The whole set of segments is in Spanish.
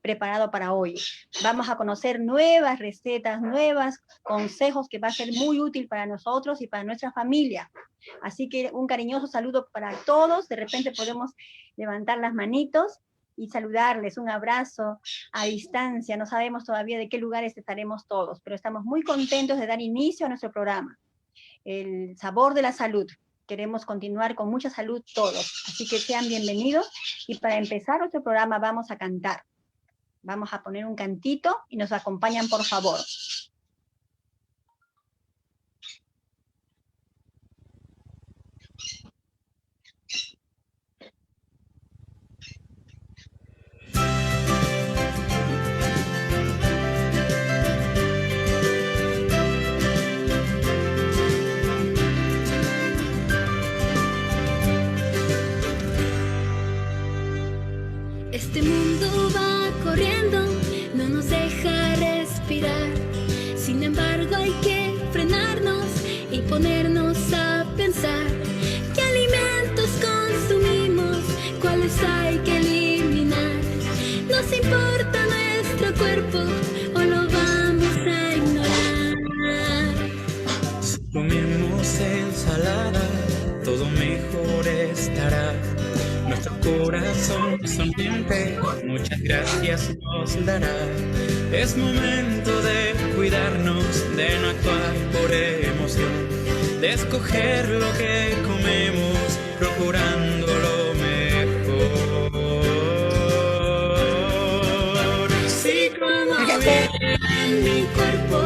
preparado para hoy. Vamos a conocer nuevas recetas, nuevos consejos que va a ser muy útil para nosotros y para nuestra familia. Así que un cariñoso saludo para todos. De repente podemos levantar las manitos y saludarles, un abrazo a distancia. No sabemos todavía de qué lugares estaremos todos, pero estamos muy contentos de dar inicio a nuestro programa. El sabor de la salud. Queremos continuar con mucha salud todos, así que sean bienvenidos. Y para empezar nuestro programa vamos a cantar. Vamos a poner un cantito y nos acompañan, por favor. Este mundo va corriendo, no nos deja respirar. Sin embargo hay que frenarnos y ponernos a pensar. ¿Qué alimentos consumimos? ¿Cuáles hay que eliminar? ¿Nos importa nuestro cuerpo o lo vamos a ignorar? Si comemos ensalada, todo mejor estará. Nuestro corazón sonriente, muchas gracias nos dará. Es momento de cuidarnos, de no actuar por emoción, de escoger lo que comemos, procurando lo mejor. Si como bien mi cuerpo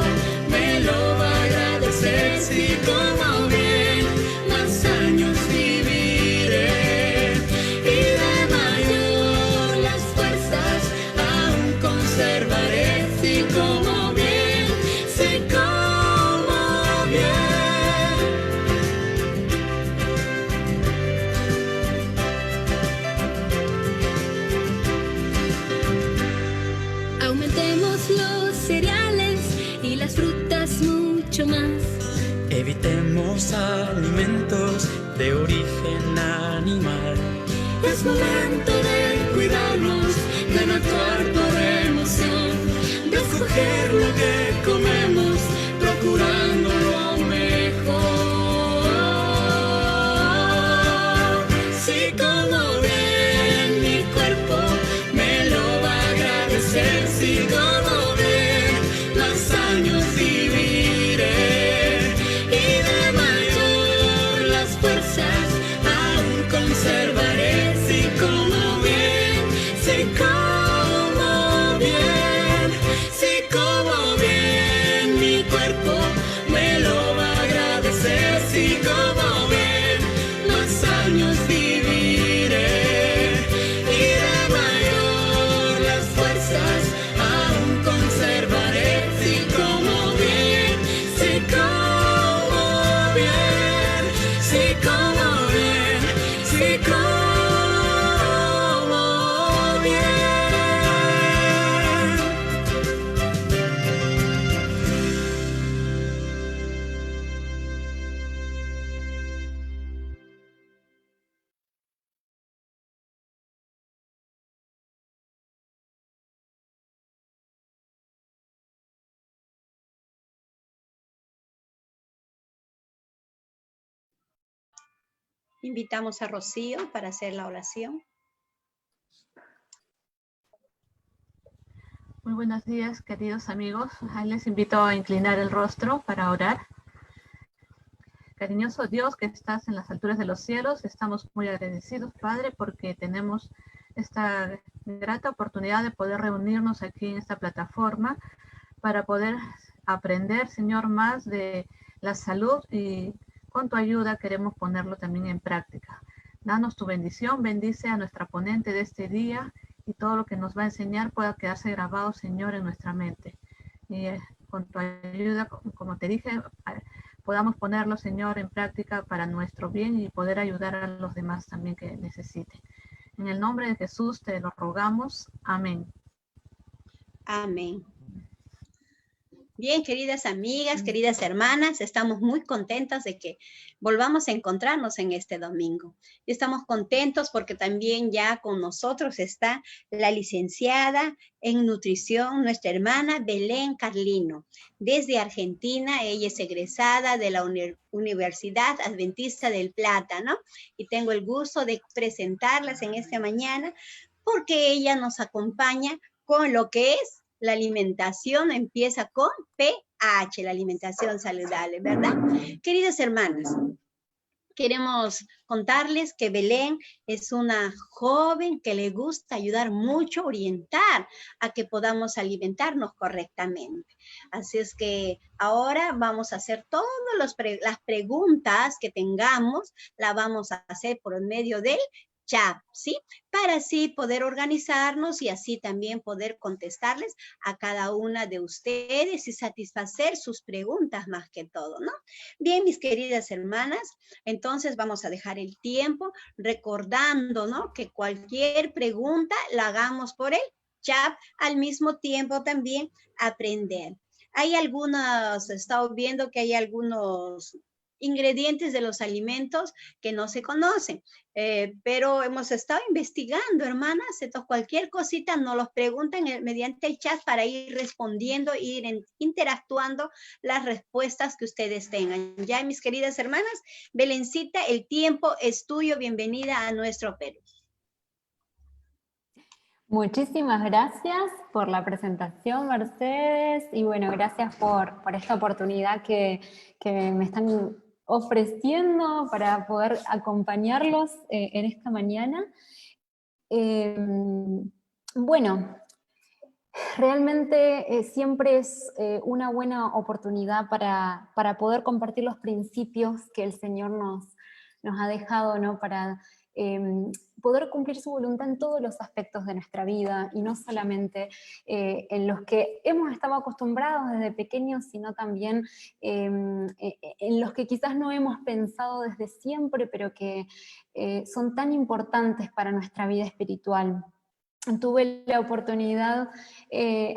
me lo va a agradecer, si como bien más años viviré. Conservaré si como bien, si como bien. Aumentemos los cereales y las frutas mucho más. Evitemos alimentos de origen animal. Es momento de cuidarnos, de no actuar por emoción, de escoger lo que comemos, procurando lo mejor. Si como bien mi cuerpo me lo va a agradecer, si como bien más años viviré y de mayor las fuerzas aún conservaré. Si como bien, si como bien, si como bien mi cuerpo me lo va a agradecer. Si como bien más años viviré y de mayor las fuerzas aún conservaré. Si como bien, si como bien, si como bien, si como Invitamos a Rocío para hacer la oración. Muy buenos días, queridos amigos. Les invito a inclinar el rostro para orar. Cariñoso Dios que estás en las alturas de los cielos, estamos muy agradecidos, Padre, porque tenemos esta grata oportunidad de poder reunirnos aquí en esta plataforma para poder aprender, Señor, más de la salud y con tu ayuda queremos ponerlo también en práctica. Danos tu bendición, bendice a nuestra ponente de este día y todo lo que nos va a enseñar pueda quedarse grabado, Señor, en nuestra mente. Y con tu ayuda, como te dije, podamos ponerlo, Señor, en práctica para nuestro bien y poder ayudar a los demás también que necesiten. En el nombre de Jesús te lo rogamos. Amén. Amén. Bien, queridas amigas, queridas hermanas, estamos muy contentas de que volvamos a encontrarnos en este domingo. Y estamos contentos porque también ya con nosotros está la licenciada en nutrición, nuestra hermana Belén Carlino, desde Argentina. Ella es egresada de la Universidad Adventista del Plata, ¿no? Y tengo el gusto de presentarlas en esta mañana porque ella nos acompaña con lo que es la alimentación. Empieza con pH, la alimentación saludable, ¿verdad? Queridas hermanas, queremos contarles que Belén es una joven que le gusta ayudar mucho, orientar a que podamos alimentarnos correctamente. Así es que ahora vamos a hacer todas las preguntas que tengamos, las vamos a hacer por medio del chat, ¿sí? Para así poder organizarnos y así también poder contestarles a cada una de ustedes y satisfacer sus preguntas más que todo, ¿no? Bien, mis queridas hermanas, entonces vamos a dejar el tiempo recordando, ¿no? Que cualquier pregunta la hagamos por el chat, al mismo tiempo también aprender. Hay algunos, he estado viendo que hay algunos ingredientes de los alimentos que no se conocen, pero hemos estado investigando, hermanas, entonces cualquier cosita nos los preguntan mediante el chat para ir respondiendo, ir interactuando las respuestas que ustedes tengan. Ya, mis queridas hermanas, Belencita, el tiempo es tuyo, bienvenida a nuestro Perú. Muchísimas gracias por la presentación, Mercedes, y bueno, gracias por esta oportunidad que me están ofreciendo para poder acompañarlos en esta mañana. Bueno, realmente siempre es una buena oportunidad para poder compartir los principios que el Señor nos ha dejado, ¿no? Para poder cumplir su voluntad en todos los aspectos de nuestra vida, y no solamente en los que hemos estado acostumbrados desde pequeños, sino también en los que quizás no hemos pensado desde siempre, pero que son tan importantes para nuestra vida espiritual. Tuve la oportunidad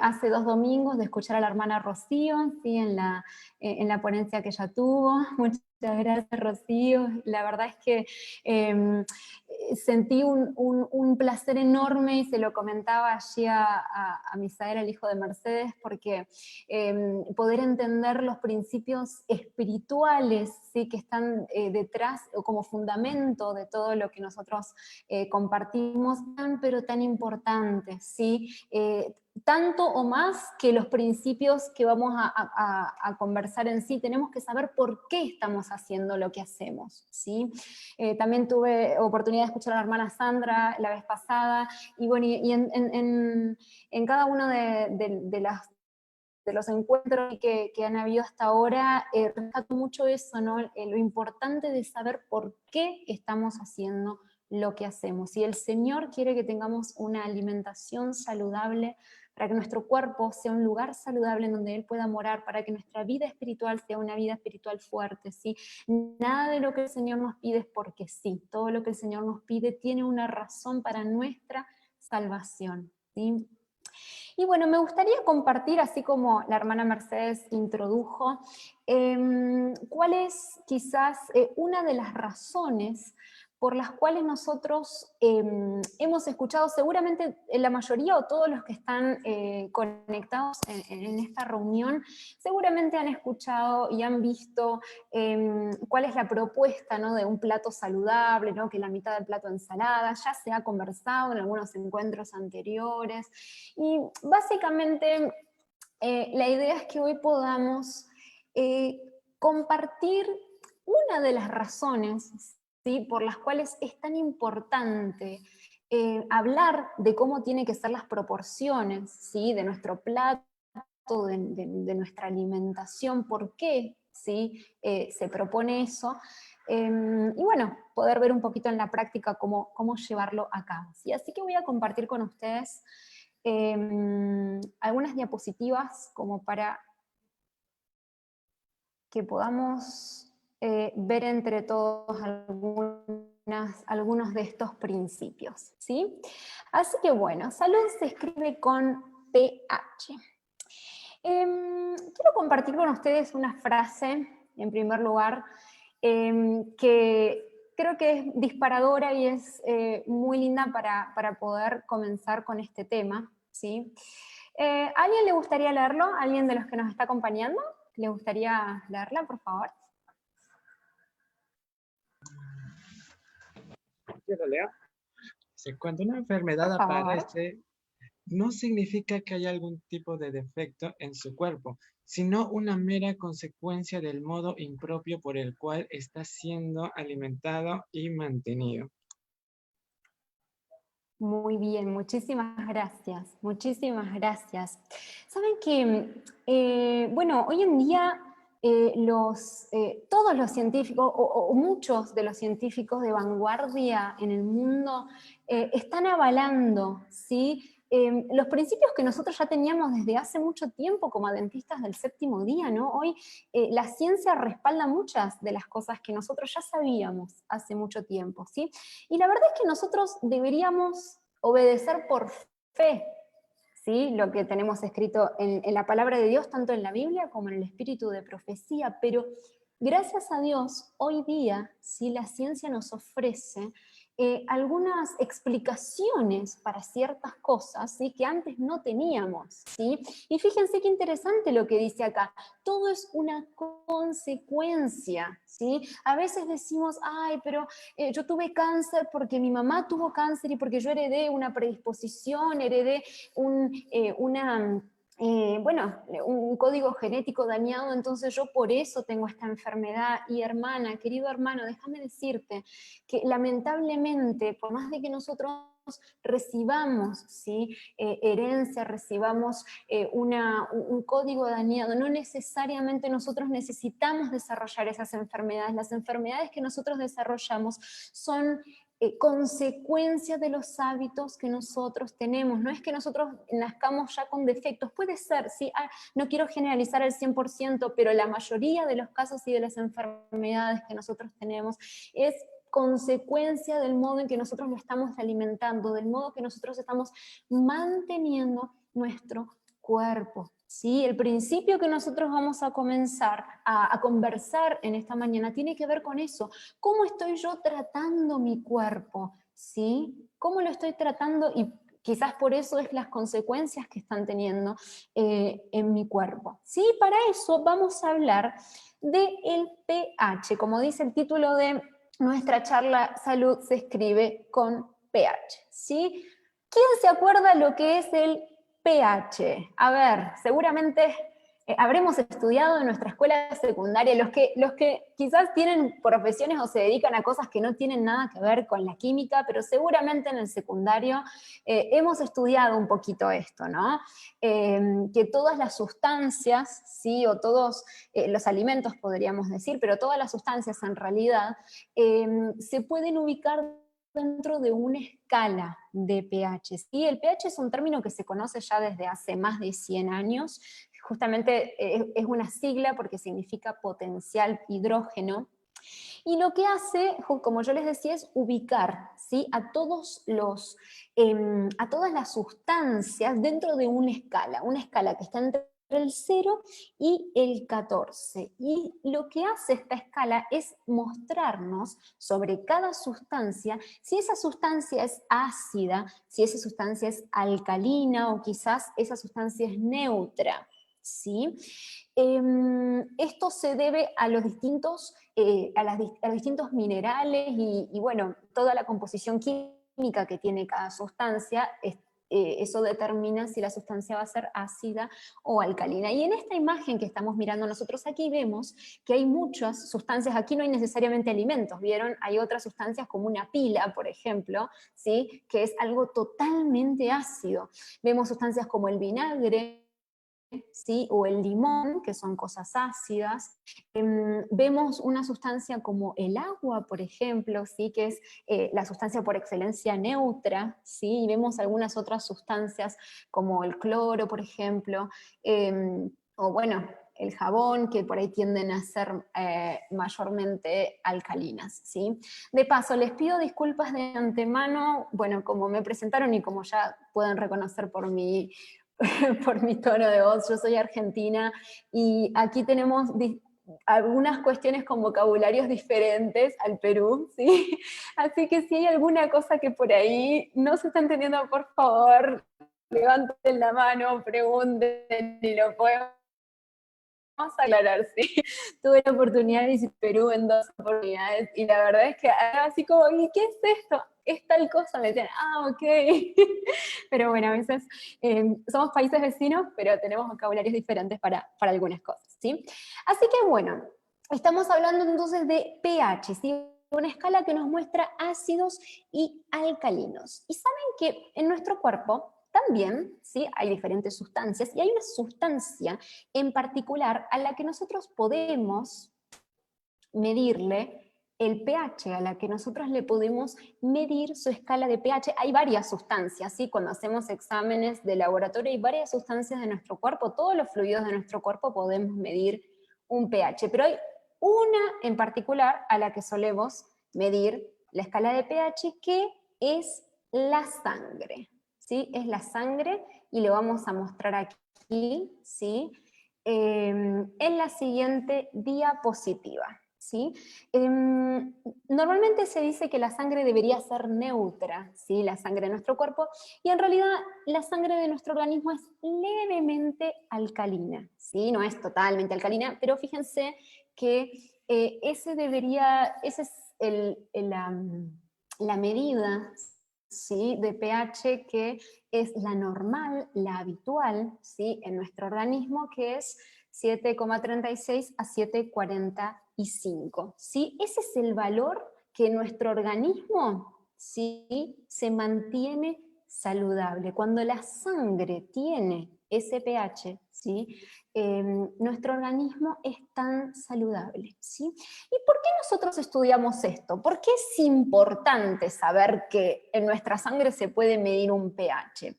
hace 2 domingos de escuchar a la hermana Rocío, ¿sí? en la ponencia que ella tuvo. Muchas gracias, Rocío. La verdad es que sentí un placer enorme, y se lo comentaba allí a Misael, el hijo de Mercedes, porque poder entender los principios espirituales, ¿sí? que están detrás o como fundamento de todo lo que nosotros compartimos, pero tan importantes, ¿sí? Tanto o más que los principios que vamos a conversar en sí. Tenemos que saber por qué estamos haciendo lo que hacemos, ¿sí? También tuve oportunidad de escuchar a la hermana Sandra la vez pasada, y bueno, y en cada uno de los encuentros que han habido hasta ahora, rescato mucho eso, ¿no? Lo importante de saber por qué estamos haciendo lo que hacemos. Y el Señor quiere que tengamos una alimentación saludable, para que nuestro cuerpo sea un lugar saludable en donde Él pueda morar, para que nuestra vida espiritual sea una vida espiritual fuerte, ¿sí? Nada de lo que el Señor nos pide es porque sí. Todo lo que el Señor nos pide tiene una razón para nuestra salvación, ¿sí? Y bueno, me gustaría compartir, así como la hermana Mercedes introdujo, cuál es quizás una de las razones por las cuales nosotros hemos escuchado, seguramente la mayoría o todos los que están conectados en esta reunión, seguramente han escuchado y han visto cuál es la propuesta, ¿no? de un plato saludable, ¿no? que la mitad del plato ensalada, ya se ha conversado en algunos encuentros anteriores, y básicamente la idea es que hoy podamos compartir una de las razones, ¿sí? por las cuales es tan importante hablar de cómo tienen que ser las proporciones, ¿sí? de nuestro plato, de nuestra alimentación, por qué, ¿sí? se propone eso, y bueno, poder ver un poquito en la práctica cómo llevarlo a cabo, ¿sí? Así que voy a compartir con ustedes algunas diapositivas como para que podamos ver entre todos algunos de estos principios, ¿sí? Así que bueno, salud se escribe con pH. Quiero compartir con ustedes una frase, en primer lugar, que creo que es disparadora y es muy linda para poder comenzar con este tema, ¿sí? ¿A alguien le gustaría leerlo? ¿Alguien de los que nos está acompañando? ¿Le gustaría leerla, por favor? Yo lo leo. Dice, cuando una enfermedad Por favor. aparece, no significa que haya algún tipo de defecto en su cuerpo, sino una mera consecuencia del modo impropio por el cual está siendo alimentado y mantenido. Muy bien, muchísimas gracias, muchísimas gracias. Saben que, bueno, hoy en día todos los científicos, o muchos de los científicos de vanguardia en el mundo, están avalando, ¿sí? Los principios que nosotros ya teníamos desde hace mucho tiempo como adventistas del séptimo día, ¿no? Hoy la ciencia respalda muchas de las cosas que nosotros ya sabíamos hace mucho tiempo, ¿sí? Y la verdad es que nosotros deberíamos obedecer por fe, ¿sí? Lo que tenemos escrito en la palabra de Dios, tanto en la Biblia como en el espíritu de profecía, pero gracias a Dios, hoy día, ¿sí? La ciencia nos ofrece algunas explicaciones para ciertas cosas, ¿sí? Que antes no teníamos, ¿sí? Y fíjense qué interesante lo que dice acá, todo es una consecuencia, ¿sí? A veces decimos, ay, pero yo tuve cáncer porque mi mamá tuvo cáncer y porque yo heredé una predisposición, heredé bueno, un código genético dañado, entonces yo por eso tengo esta enfermedad. Y hermana, querido hermano, déjame decirte que lamentablemente, por más de que nosotros recibamos, ¿sí? Herencia, recibamos un código dañado, no necesariamente nosotros necesitamos desarrollar esas enfermedades. Las enfermedades que nosotros desarrollamos son consecuencia de los hábitos que nosotros tenemos. No es que nosotros nazcamos ya con defectos, puede ser, ¿sí? No quiero generalizar al 100%, pero la mayoría de los casos y de las enfermedades que nosotros tenemos es consecuencia del modo en que nosotros lo estamos alimentando, del modo que nosotros estamos manteniendo nuestro cuerpo. ¿Sí? El principio que nosotros vamos a comenzar a conversar en esta mañana tiene que ver con eso. ¿Cómo estoy yo tratando mi cuerpo? ¿Sí? ¿Cómo lo estoy tratando? Y quizás por eso es las consecuencias que están teniendo en mi cuerpo. ¿Sí? Para eso vamos a hablar del pH. Como dice el título de nuestra charla, salud se escribe con pH. ¿Sí? ¿Quién se acuerda lo que es el pH? A ver, seguramente habremos estudiado en nuestra escuela secundaria, los que quizás tienen profesiones o se dedican a cosas que no tienen nada que ver con la química, pero seguramente en el secundario hemos estudiado un poquito esto, ¿no? Que todas las sustancias, ¿sí? O todos los alimentos podríamos decir, pero todas las sustancias en realidad se pueden ubicar dentro de una escala de pH. ¿Sí? El pH es un término que se conoce ya desde hace más de 100 años, justamente es una sigla porque significa potencial hidrógeno, y lo que hace, como yo les decía, es ubicar, ¿sí? a todas las sustancias dentro de una escala que está entre el 0 y el 14. Y lo que hace esta escala es mostrarnos sobre cada sustancia si esa sustancia es ácida, si esa sustancia es alcalina o quizás esa sustancia es neutra. ¿Sí? Esto se debe a los distintos, a los distintos minerales y bueno, toda la composición química que tiene cada sustancia. Eso determina si la sustancia va a ser ácida o alcalina. Y en esta imagen que estamos mirando nosotros aquí vemos que hay muchas sustancias, aquí no hay necesariamente alimentos, ¿vieron? Hay otras sustancias como una pila, por ejemplo, ¿sí? Que es algo totalmente ácido. Vemos sustancias como el vinagre, ¿sí? O el limón, que son cosas ácidas. Vemos una sustancia como el agua, por ejemplo, ¿sí? Que es la sustancia por excelencia neutra, ¿sí? Y vemos algunas otras sustancias como el cloro, por ejemplo, o bueno, el jabón, que por ahí tienden a ser mayormente alcalinas, ¿sí? De paso, les pido disculpas de antemano, bueno, como me presentaron y como ya pueden reconocer por mi por mi tono de voz, yo soy argentina, y aquí tenemos algunas cuestiones con vocabularios diferentes al Perú, ¿sí? Así que si hay alguna cosa que por ahí no se está entendiendo, por favor, levanten la mano, pregunten y lo podemos aclarar, sí. Tuve la oportunidad de visitar Perú en 2 oportunidades, y la verdad es que así como, ¿y qué es esto? Es tal cosa, me decían, ok. Pero bueno, a veces somos países vecinos, pero tenemos vocabularios diferentes para algunas cosas, ¿sí? Así que bueno, estamos hablando entonces de pH, ¿sí? Una escala que nos muestra ácidos y alcalinos. Y saben que en nuestro cuerpo también, ¿sí?, hay diferentes sustancias, y hay una sustancia en particular a la que nosotros podemos medirle el pH, a la que nosotros le podemos medir su escala de pH. Hay varias sustancias, ¿sí? Cuando hacemos exámenes de laboratorio hay varias sustancias de nuestro cuerpo, todos los fluidos de nuestro cuerpo podemos medir un pH, pero hay una en particular a la que solemos medir la escala de pH, que es la sangre, ¿sí? Es la sangre, y lo vamos a mostrar aquí, ¿sí? En la siguiente diapositiva, ¿sí? Normalmente se dice que la sangre debería ser neutra, ¿sí? La sangre de nuestro cuerpo, y en realidad la sangre de nuestro organismo es levemente alcalina, ¿sí? No es totalmente alcalina, pero fíjense que esa es la medida, ¿sí?, de pH que es la normal, la habitual, ¿sí?, en nuestro organismo, que es 7,36 a 7,45, ¿sí? Ese es el valor que nuestro organismo, ¿sí?, se mantiene saludable. Cuando la sangre tiene ese pH, ¿sí?, nuestro organismo es tan saludable, ¿sí? ¿Y por qué nosotros estudiamos esto? ¿Por qué es importante saber que en nuestra sangre se puede medir un pH?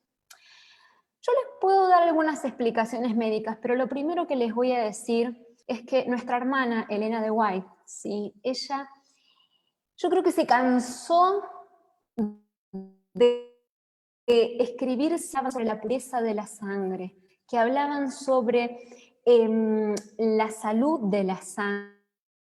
Yo les puedo dar algunas explicaciones médicas, pero lo primero que les voy a decir es que nuestra hermana, Elena de White, ¿sí?, ella, yo creo que se cansó de escribir sobre la pureza de la sangre, que hablaban sobre la salud de la sangre.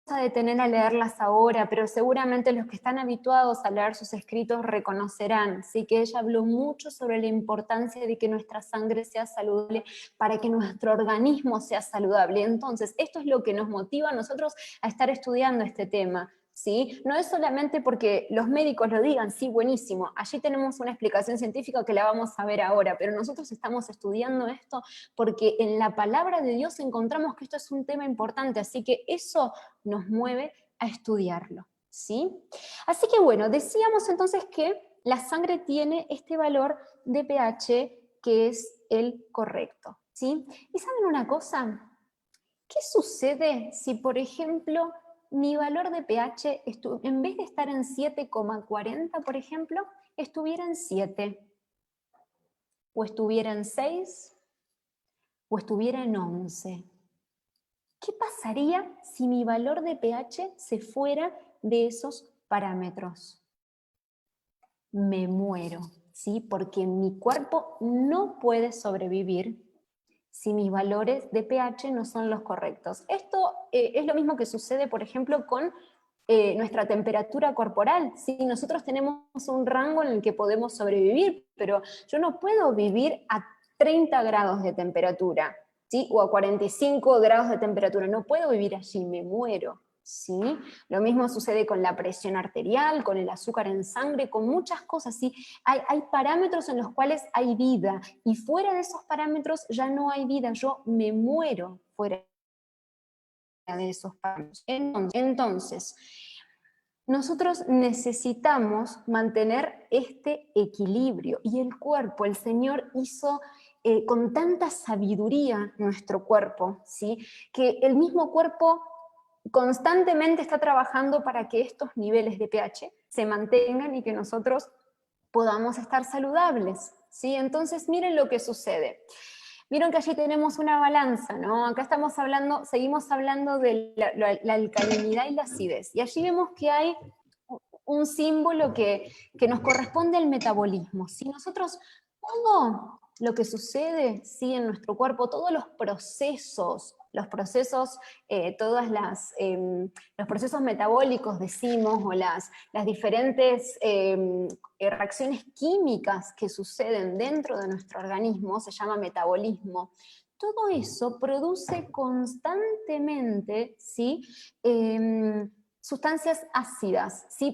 Vamos a detener a leerlas ahora, pero seguramente los que están habituados a leer sus escritos reconocerán, ¿sí?, que ella habló mucho sobre la importancia de que nuestra sangre sea saludable para que nuestro organismo sea saludable. Entonces, esto es lo que nos motiva a nosotros a estar estudiando este tema, ¿sí? No es solamente porque los médicos lo digan, sí, buenísimo, allí tenemos una explicación científica que la vamos a ver ahora, pero nosotros estamos estudiando esto porque en la palabra de Dios encontramos que esto es un tema importante, así que eso nos mueve a estudiarlo, ¿sí? Así que bueno, decíamos entonces que la sangre tiene este valor de pH que es el correcto, ¿sí? ¿Y saben una cosa? ¿Qué sucede si, por ejemplo, mi valor de pH, en vez de estar en 7,40, por ejemplo, estuviera en 7, o estuviera en 6, o estuviera en 11? ¿Qué pasaría si mi valor de pH se fuera de esos parámetros? Me muero, ¿sí? Porque mi cuerpo no puede sobrevivir si mis valores de pH no son los correctos. Esto es lo mismo que sucede, por ejemplo, con nuestra temperatura corporal. ¿Sí? Nosotros tenemos un rango en el que podemos sobrevivir, pero yo no puedo vivir a 30 grados de temperatura, ¿sí?, o a 45 grados de temperatura. No puedo vivir allí, me muero, ¿sí? Lo mismo sucede con la presión arterial, con el azúcar en sangre, con muchas cosas, ¿sí? Hay parámetros en los cuales hay vida, y fuera de esos parámetros ya no hay vida, yo me muero fuera de esos parámetros. Entonces, nosotros necesitamos mantener este equilibrio, y el cuerpo, el Señor hizo con tanta sabiduría nuestro cuerpo, ¿sí?, que el mismo cuerpo constantemente está trabajando para que estos niveles de pH se mantengan y que nosotros podamos estar saludables, ¿sí? Entonces, miren lo que sucede. Vieron que allí tenemos una balanza, ¿no? Acá estamos hablando, seguimos hablando de la alcalinidad y la acidez, y allí vemos que hay un símbolo que nos corresponde al metabolismo. Si nosotros, todo lo que sucede, ¿sí? En nuestro cuerpo, todos los procesos, los procesos metabólicos, decimos, o las diferentes reacciones químicas que suceden dentro de nuestro organismo, se llama metabolismo. Todo eso produce constantemente, ¿sí? Sustancias ácidas, ¿sí?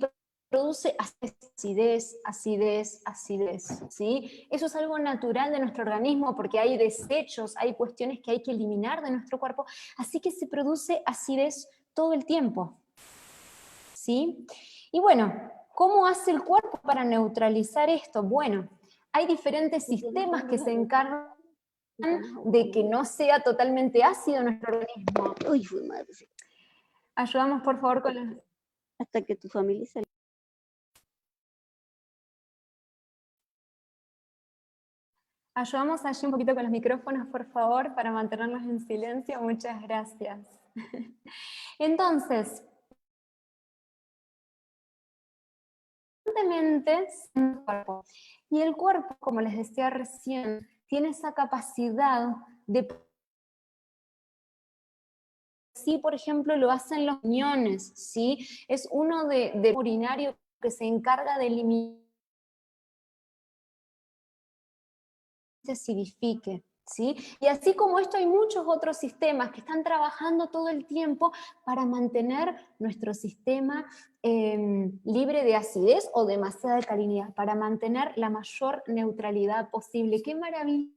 Produce acidez, ¿sí? Eso es algo natural de nuestro organismo porque hay desechos, hay cuestiones que hay que eliminar de nuestro cuerpo, así que se produce acidez todo el tiempo, ¿sí? Y bueno, ¿cómo hace el cuerpo para neutralizar esto? Bueno, hay diferentes sistemas que se encargan de que no sea totalmente ácido nuestro organismo. Uy, fue madre. Ayudamos por favor con los... Hasta que tu familia se... Ayudamos allí un poquito con los micrófonos, por favor, para mantenernos en silencio. Muchas gracias. Entonces, y el cuerpo, como les decía recién, tiene esa capacidad de... Sí, por ejemplo, lo hacen los riñones, ¿sí? Es uno de urinario que se encarga de eliminar se acidifique, ¿sí? Y así como esto hay muchos otros sistemas que están trabajando todo el tiempo para mantener nuestro sistema libre de acidez o demasiada alcalinidad, para mantener la mayor neutralidad posible. ¡Qué maravilla!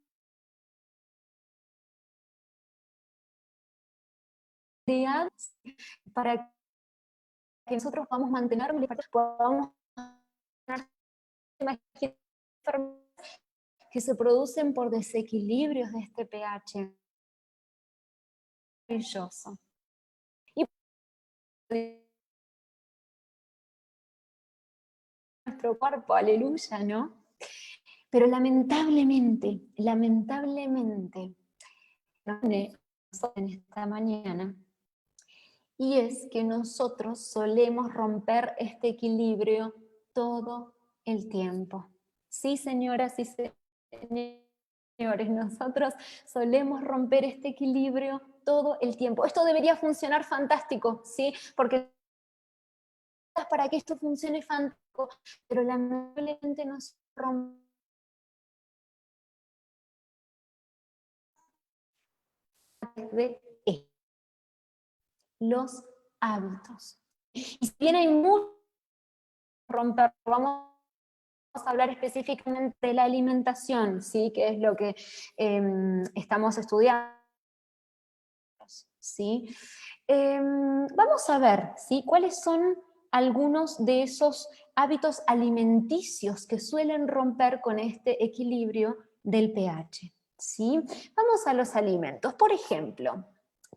Para que nosotros podamos mantener, podamos que se producen por desequilibrios de este pH. Maravilloso. Y nuestro cuerpo, aleluya, ¿no? Pero lamentablemente, en esta mañana, y es que nosotros solemos romper este equilibrio todo el tiempo. Sí, señoras y señores, nosotros solemos romper este equilibrio todo el tiempo. Esto debería funcionar fantástico, ¿sí? Porque para que esto funcione fantástico, pero lamentablemente nos rompe de los hábitos. Y si bien hay mucho romper, vamos a hablar específicamente de la alimentación, ¿sí? Que es lo que estamos estudiando, ¿sí? Vamos a ver, ¿sí? ¿Cuáles son algunos de esos hábitos alimenticios que suelen romper con este equilibrio del pH? ¿Sí? Vamos a los alimentos. Por ejemplo,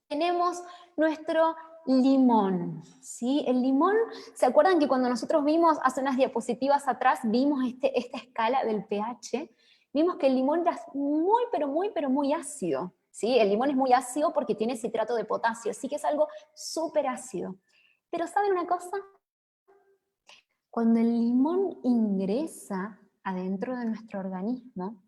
tenemos nuestro limón, ¿sí? El limón, ¿se acuerdan que cuando nosotros vimos, hace unas diapositivas atrás, vimos esta escala del pH? Vimos que el limón era muy, pero muy ácido, ¿sí? El limón es muy ácido porque tiene citrato de potasio, así que es algo súper ácido. Pero ¿saben una cosa? Cuando el limón ingresa adentro de nuestro organismo,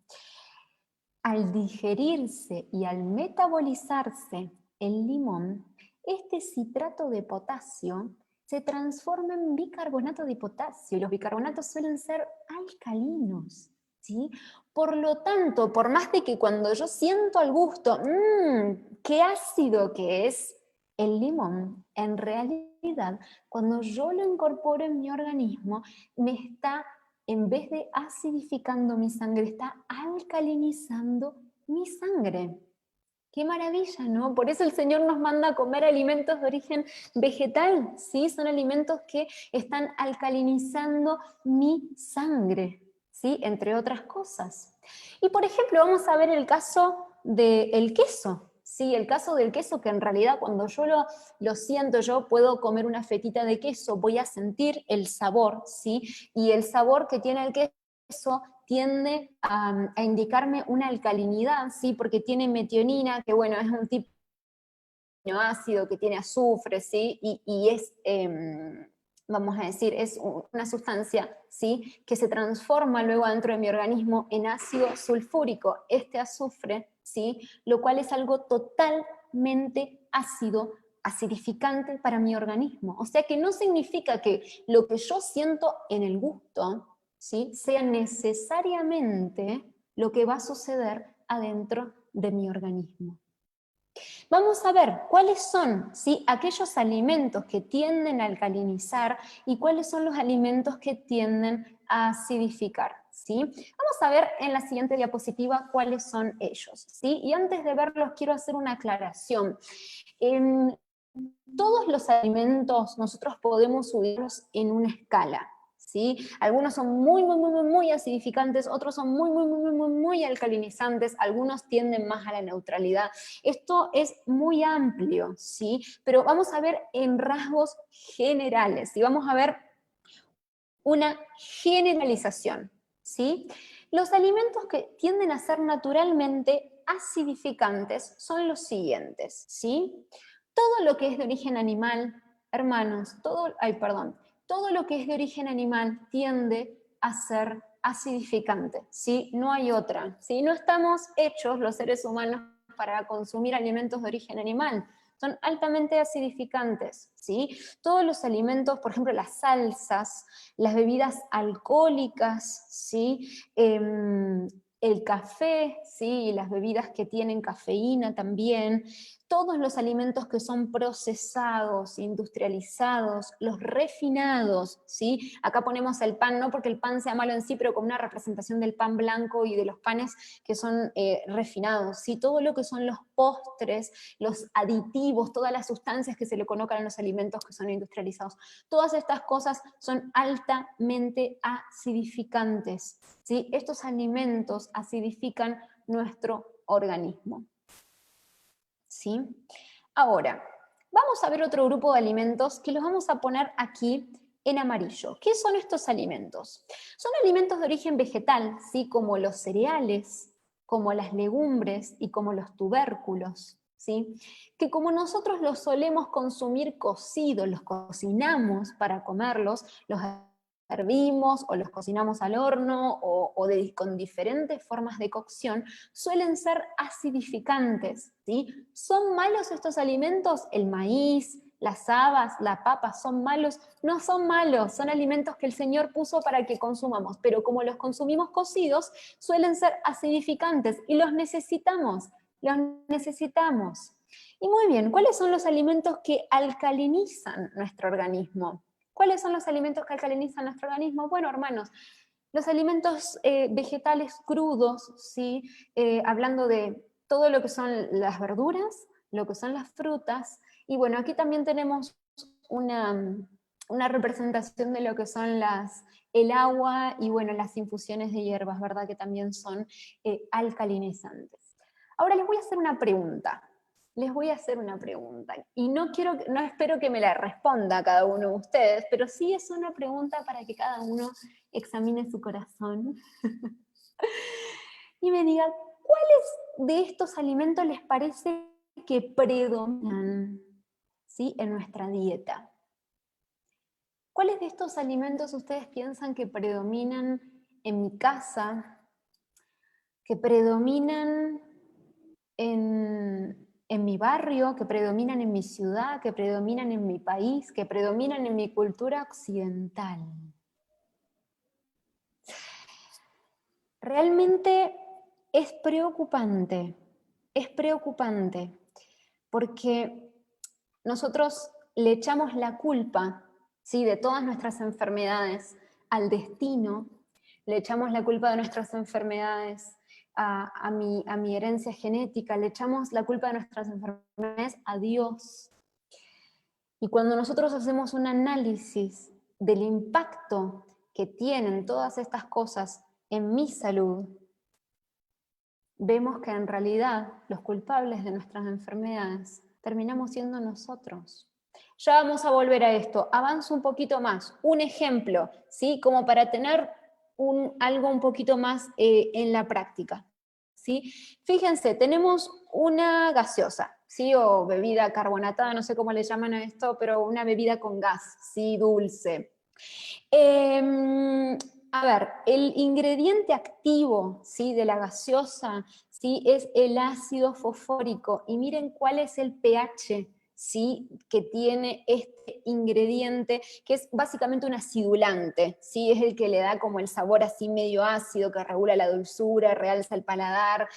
al digerirse y al metabolizarse el limón, este citrato de potasio se transforma en bicarbonato de potasio, y los bicarbonatos suelen ser alcalinos, ¿sí? Por lo tanto, por más de que cuando yo siento al gusto, qué ácido que es el limón, en realidad, cuando yo lo incorporo en mi organismo, me está, en vez de acidificando mi sangre, está alcalinizando mi sangre. ¡Qué maravilla!, ¿no? Por eso el Señor nos manda a comer alimentos de origen vegetal, ¿sí? Son alimentos que están alcalinizando mi sangre, ¿sí? Entre otras cosas. Y por ejemplo, vamos a ver el caso del queso, ¿sí? El caso del queso, que en realidad cuando yo lo siento, yo puedo comer una fetita de queso, voy a sentir el sabor, ¿sí? Y el sabor que tiene el queso tiende a indicarme una alcalinidad, ¿sí? Porque tiene metionina, que bueno, es un tipo de ácido que tiene azufre, ¿sí? Y es vamos a decir, es una sustancia, ¿sí?, que se transforma luego dentro de mi organismo en ácido sulfúrico, este azufre, ¿sí?, lo cual es algo totalmente ácido, acidificante para mi organismo. O sea que no significa que lo que yo siento en el gusto, ¿sí?, sea necesariamente lo que va a suceder adentro de mi organismo. Vamos a ver cuáles son, ¿sí?, aquellos alimentos que tienden a alcalinizar y cuáles son los alimentos que tienden a acidificar, ¿sí? Vamos a ver en la siguiente diapositiva cuáles son ellos, ¿sí? Y antes de verlos quiero hacer una aclaración. Todos los alimentos nosotros podemos subirlos en una escala, ¿sí? Algunos son muy acidificantes, otros son muy alcalinizantes, algunos tienden más a la neutralidad. Esto es muy amplio, ¿sí? Pero vamos a ver en rasgos generales, y vamos a ver una generalización, ¿sí? Los alimentos que tienden a ser naturalmente acidificantes son los siguientes, ¿sí? Todo lo que es de origen animal, hermanos, todo lo que es de origen animal tiende a ser acidificante, ¿sí? No hay otra, ¿sí? No estamos hechos los seres humanos para consumir alimentos de origen animal, son altamente acidificantes, ¿sí? Todos los alimentos, por ejemplo, las salsas, las bebidas alcohólicas, ¿sí? El café, ¿sí?, y las bebidas que tienen cafeína también, todos los alimentos que son procesados, industrializados, los refinados, ¿sí? Acá ponemos el pan, no porque el pan sea malo en sí, pero como una representación del pan blanco y de los panes que son refinados, ¿sí? Todo lo que son los postres, los aditivos, todas las sustancias que se le colocan a los alimentos que son industrializados, todas estas cosas son altamente acidificantes, ¿sí? Estos alimentos acidifican nuestro organismo, ¿sí? Ahora, vamos a ver otro grupo de alimentos que los vamos a poner aquí en amarillo. ¿Qué son estos alimentos? Son alimentos de origen vegetal, ¿sí?, como los cereales, como las legumbres y como los tubérculos, ¿sí?, que como nosotros los solemos consumir cocidos, los cocinamos para comerlos, los hervimos o los cocinamos al horno con diferentes formas de cocción, suelen ser acidificantes, ¿sí? ¿Son malos estos alimentos? El maíz, las habas, la papa, ¿son malos? No son malos, son alimentos que el Señor puso para que consumamos, pero como los consumimos cocidos, suelen ser acidificantes y los necesitamos, Y muy bien, ¿cuáles son los alimentos que alcalinizan nuestro organismo? ¿Cuáles son los alimentos que alcalinizan nuestro organismo? Bueno, hermanos, los alimentos vegetales crudos, ¿sí? Hablando de todo lo que son las verduras, lo que son las frutas, y bueno, aquí también tenemos una representación de lo que son el agua y bueno, las infusiones de hierbas, ¿verdad? Que también son alcalinizantes. Ahora les voy a hacer una pregunta. Y no espero que me la responda cada uno de ustedes, pero sí es una pregunta para que cada uno examine su corazón y me diga, ¿cuáles de estos alimentos les parece que predominan, ¿sí?, en nuestra dieta? ¿Cuáles de estos alimentos ustedes piensan que predominan en mi casa, que predominan en mi barrio, que predominan en mi ciudad, que predominan en mi país, que predominan en mi cultura occidental? Realmente es preocupante, porque nosotros le echamos la culpa, ¿sí?, de todas nuestras enfermedades al destino, le echamos la culpa de nuestras enfermedades a mi herencia genética, le echamos la culpa de nuestras enfermedades a Dios. Y cuando nosotros hacemos un análisis del impacto que tienen todas estas cosas en mi salud, vemos que en realidad los culpables de nuestras enfermedades terminamos siendo nosotros. Ya vamos a volver a esto, avanzo un poquito más. Un ejemplo, ¿sí?, como para tener algo un poquito más en la práctica, ¿sí? Fíjense, tenemos una gaseosa, ¿sí? O bebida carbonatada, no sé cómo le llaman a esto, pero una bebida con gas, ¿sí? Dulce. A ver, el ingrediente activo, ¿sí? De la gaseosa, ¿sí? Es el ácido fosfórico. Y miren cuál es el pH, ¿sí? Que tiene este ingrediente, que es básicamente un acidulante, ¿sí? Es el que le da como el sabor así medio ácido, que regula la dulzura, realza el paladar,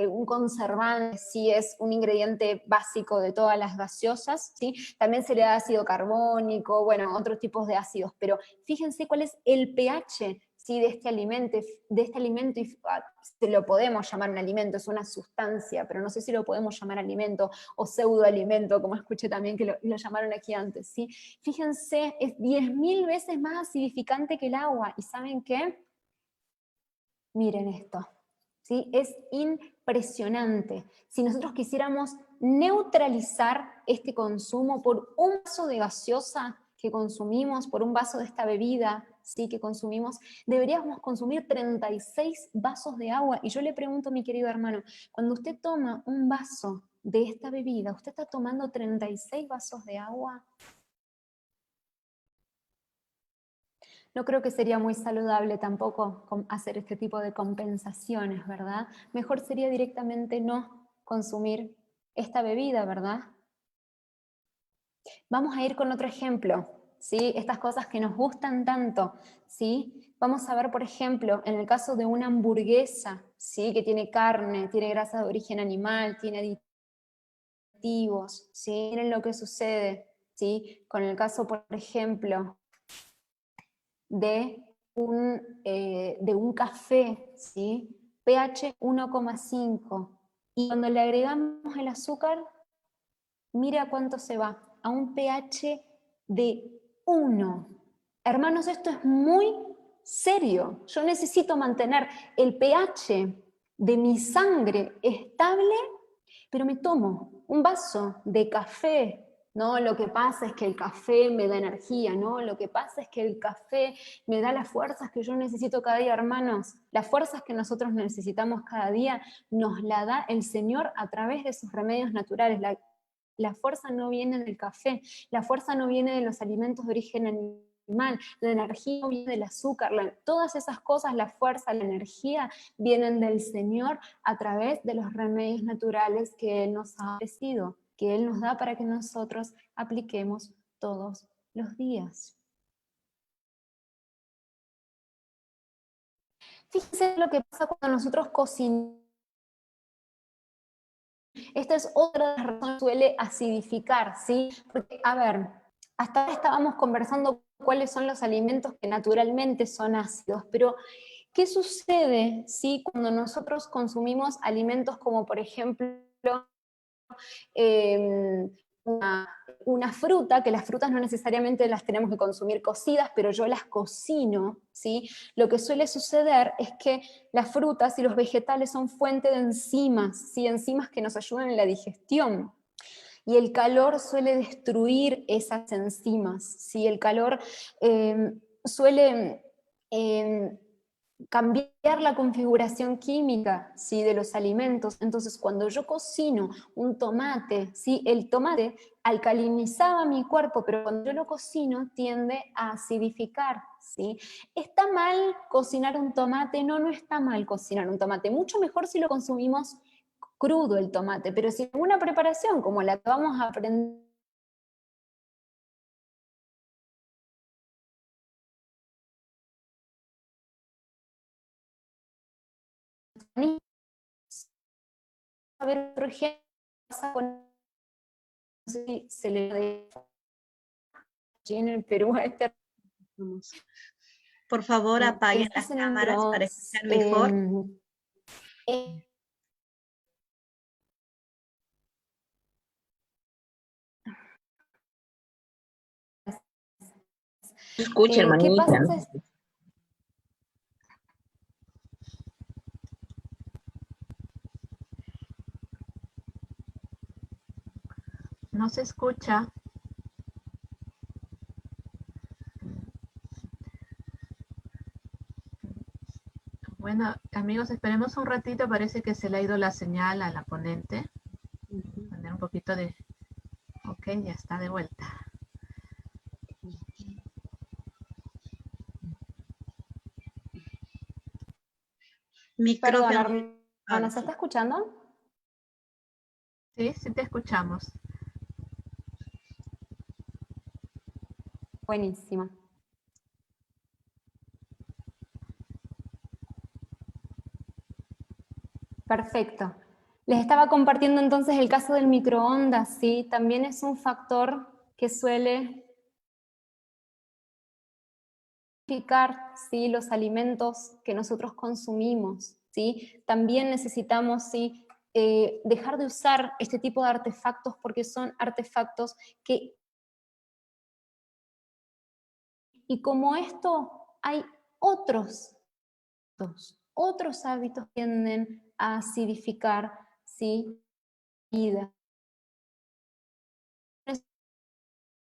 un conservante, ¿sí? Es un ingrediente básico de todas las gaseosas, ¿sí? También se le da ácido carbónico, bueno, otros tipos de ácidos, pero fíjense cuál es el pH, ¿sí? de este alimento, y se lo podemos llamar un alimento, es una sustancia, pero no sé si lo podemos llamar alimento o pseudoalimento, como escuché también que lo llamaron aquí antes, ¿sí? Fíjense, es 10.000 veces más acidificante que el agua, ¿y saben qué? Miren esto, ¿sí? Es impresionante. Si nosotros quisiéramos neutralizar este consumo por un vaso de gaseosa que consumimos, por un vaso de esta bebida, ¿sí? que consumimos, deberíamos consumir 36 vasos de agua. Y yo le pregunto a mi querido hermano, cuando usted toma un vaso de esta bebida, ¿usted está tomando 36 vasos de agua? No creo que sería muy saludable tampoco hacer este tipo de compensaciones, ¿verdad? Mejor sería directamente no consumir esta bebida, ¿verdad? Vamos a ir con otro ejemplo, ¿sí? Estas cosas que nos gustan tanto, ¿sí? Vamos a ver, por ejemplo, en el caso de una hamburguesa, ¿sí? Que tiene carne, tiene grasa de origen animal, tiene aditivos, ¿sí? Miren lo que sucede, ¿sí? Con el caso, por ejemplo, de un café, ¿sí? pH 1,5. Y cuando le agregamos el azúcar, mira cuánto se va, a un pH de 1. Hermanos, esto es muy serio. Yo necesito mantener el pH de mi sangre estable, pero me tomo un vaso de café. No, lo que pasa es que el café me da energía, no, lo que pasa es que el café me da las fuerzas que yo necesito cada día, hermanos. Las fuerzas que nosotros necesitamos cada día nos la da el Señor a través de sus remedios naturales. La fuerza no viene del café, la fuerza no viene de los alimentos de origen animal, la energía no viene del azúcar, todas esas cosas, la fuerza, la energía, vienen del Señor a través de los remedios naturales que Él nos ha ofrecido, que Él nos da para que nosotros apliquemos todos los días. Fíjense lo que pasa cuando nosotros cocinamos. Esta es otra de las razones que suele acidificar, ¿sí? Porque, a ver, hasta ahora estábamos conversando cuáles son los alimentos que naturalmente son ácidos, pero ¿qué sucede, ¿sí? Cuando nosotros consumimos alimentos como, por ejemplo, una fruta, que las frutas no necesariamente las tenemos que consumir cocidas, pero yo las cocino, ¿sí? Lo que suele suceder es que las frutas y los vegetales son fuente de enzimas, ¿sí? Enzimas que nos ayudan en la digestión. Y el calor suele destruir esas enzimas, ¿sí? El calor suele cambiar la configuración química, ¿sí? de los alimentos. Entonces, cuando yo cocino un tomate, ¿sí? el tomate alcalinizaba mi cuerpo, pero cuando yo lo cocino tiende a acidificar, ¿sí? ¿Está mal cocinar un tomate? No, no está mal cocinar un tomate. Mucho mejor si lo consumimos crudo el tomate, pero si en una preparación como la que vamos a aprender, a ver otro ejemplo, no sé si se le de allí en el Perú a este. Por favor, apaguen las cámaras para escuchar mejor. Escucha, hermanita. ¿Qué pasa? No se escucha. Bueno, amigos, esperemos un ratito, parece que se le ha ido la señal a la ponente. Poner un poquito de... Ok, ya está de vuelta. Perdón, Micrófono. hermana, ¿se está escuchando? Sí, sí te escuchamos. Buenísimo. Perfecto. Les estaba compartiendo entonces el caso del microondas, ¿sí? También es un factor que suele modificar, ¿sí?, los alimentos que nosotros consumimos, ¿sí? También necesitamos, ¿sí?, dejar de usar este tipo de artefactos porque son artefactos que... Y como esto, hay otros hábitos que tienden a acidificar, ¿sí?, vida.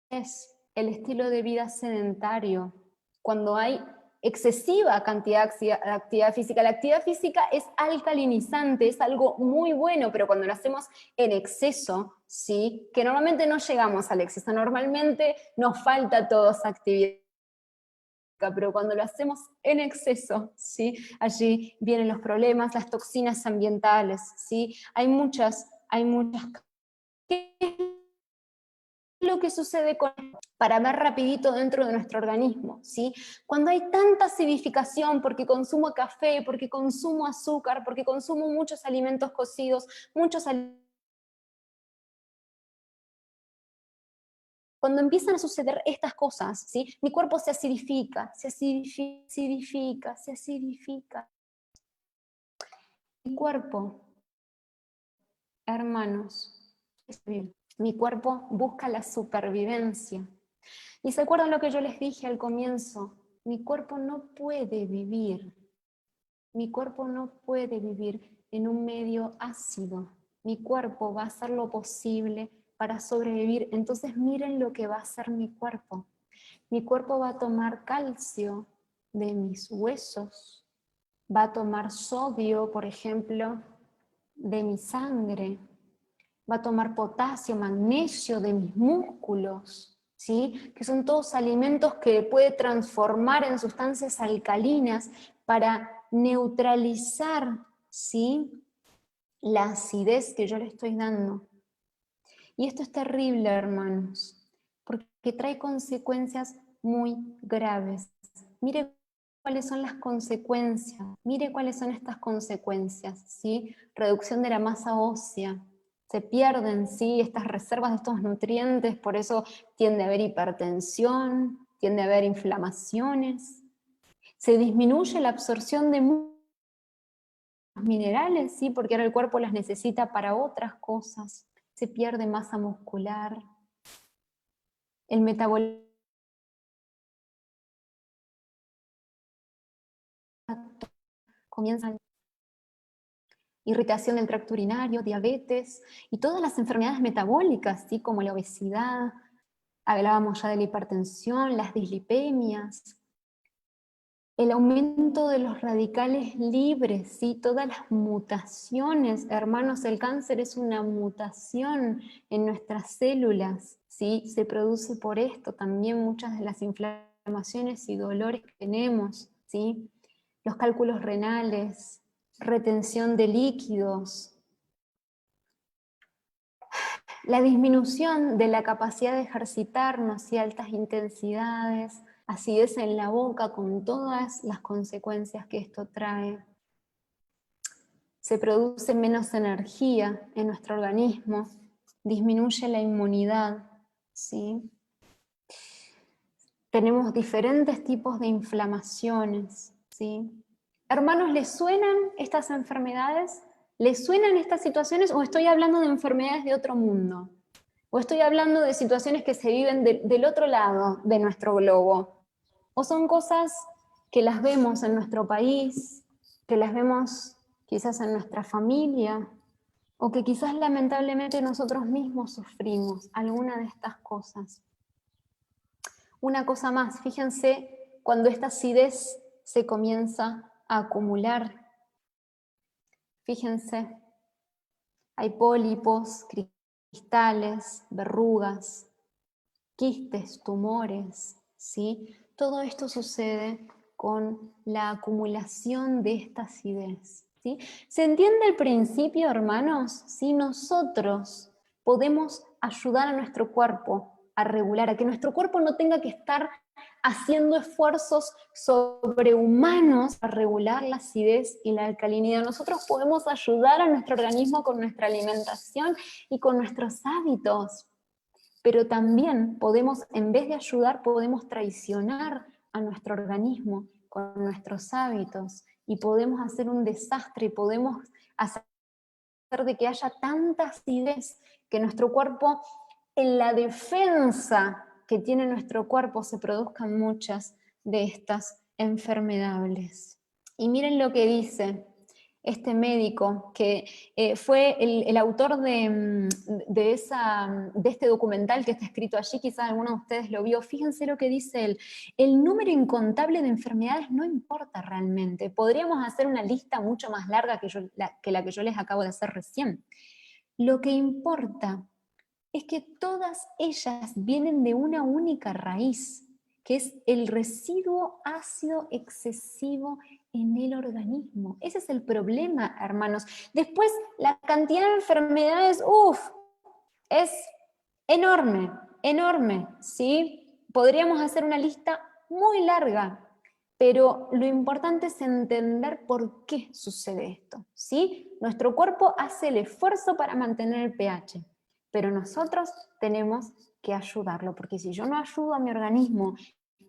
Es el estilo de vida sedentario, cuando hay excesiva cantidad de actividad física. La actividad física es alcalinizante, es algo muy bueno, pero cuando lo hacemos en exceso, ¿sí?, que normalmente no llegamos al exceso, normalmente nos falta toda esa actividad, pero cuando lo hacemos en exceso, ¿sí?, allí vienen los problemas, las toxinas ambientales, ¿sí? Hay muchas. ¿Qué es lo que sucede para ver rapidito dentro de nuestro organismo, ¿sí? Cuando hay tanta acidificación porque consumo café, porque consumo azúcar, porque consumo muchos alimentos cocidos, cuando empiezan a suceder estas cosas, ¿sí?, mi cuerpo se acidifica. Mi cuerpo, hermanos, mi cuerpo busca la supervivencia. ¿Y se acuerdan lo que yo les dije al comienzo? Mi cuerpo no puede vivir en un medio ácido. Mi cuerpo va a hacer lo posible para sobrevivir. Entonces miren lo que va a hacer mi cuerpo. Mi cuerpo va a tomar calcio de mis huesos, va a tomar sodio, por ejemplo, de mi sangre, va a tomar potasio, magnesio de mis músculos, ¿sí?, que son todos alimentos que puede transformar en sustancias alcalinas para neutralizar, ¿sí?, la acidez que yo le estoy dando. Y esto es terrible, hermanos, porque trae consecuencias muy graves. Mire cuáles son las consecuencias, mire cuáles son estas consecuencias, ¿sí? Reducción de la masa ósea, se pierden, ¿sí?, estas reservas de estos nutrientes, por eso tiende a haber hipertensión, tiende a haber inflamaciones, se disminuye la absorción de muchos minerales, ¿sí?, porque ahora el cuerpo las necesita para otras cosas, se pierde masa muscular, el metabolismo comienza irritación del tracto urinario, diabetes y todas las enfermedades metabólicas, ¿sí?, como la obesidad, hablábamos ya de la hipertensión, las dislipemias, el aumento de los radicales libres, ¿sí?, todas las mutaciones. Hermanos, el cáncer es una mutación en nuestras células, ¿sí?, se produce por esto también muchas de las inflamaciones y dolores que tenemos, ¿sí?, los cálculos renales, retención de líquidos, la disminución de la capacidad de ejercitarnos y altas intensidades, acidez en la boca con todas las consecuencias que esto trae. Se produce menos energía en nuestro organismo, disminuye la inmunidad, ¿sí? Tenemos diferentes tipos de inflamaciones, ¿sí? Hermanos, ¿les suenan estas enfermedades? ¿Les suenan estas situaciones o estoy hablando de enfermedades de otro mundo? ¿O estoy hablando de situaciones que se viven del otro lado de nuestro globo? ¿O son cosas que las vemos en nuestro país, que las vemos quizás en nuestra familia, o que quizás lamentablemente nosotros mismos sufrimos alguna de estas cosas? Una cosa más, fíjense cuando esta acidez se comienza a acumular. Fíjense, hay pólipos, cristales, verrugas, quistes, tumores, ¿sí? Todo esto sucede con la acumulación de esta acidez, ¿sí? ¿Se entiende el principio, hermanos? Si nosotros podemos ayudar a nuestro cuerpo a regular, a que nuestro cuerpo no tenga que estar haciendo esfuerzos sobrehumanos para regular la acidez y la alcalinidad. Nosotros podemos ayudar a nuestro organismo con nuestra alimentación y con nuestros hábitos, pero también podemos, en vez de ayudar, podemos traicionar a nuestro organismo con nuestros hábitos y podemos hacer un desastre y podemos hacer de que haya tanta acidez que nuestro cuerpo, en la defensa que tiene nuestro cuerpo, se produzcan muchas de estas enfermedades. Y miren lo que dice este médico, que fue el autor de este documental que está escrito allí, quizás alguno de ustedes lo vio. Fíjense lo que dice él: el número incontable de enfermedades no importa realmente. Podríamos hacer una lista mucho más larga que la que yo les acabo de hacer recién. Lo que importa es que todas ellas vienen de una única raíz, que es el residuo ácido excesivo en el organismo. Ese es el problema, hermanos. Después, la cantidad de enfermedades, es enorme, enorme, ¿sí? Podríamos hacer una lista muy larga, pero lo importante es entender por qué sucede esto, ¿sí? Nuestro cuerpo hace el esfuerzo para mantener el pH, pero nosotros tenemos que ayudarlo, porque si yo no ayudo a mi organismo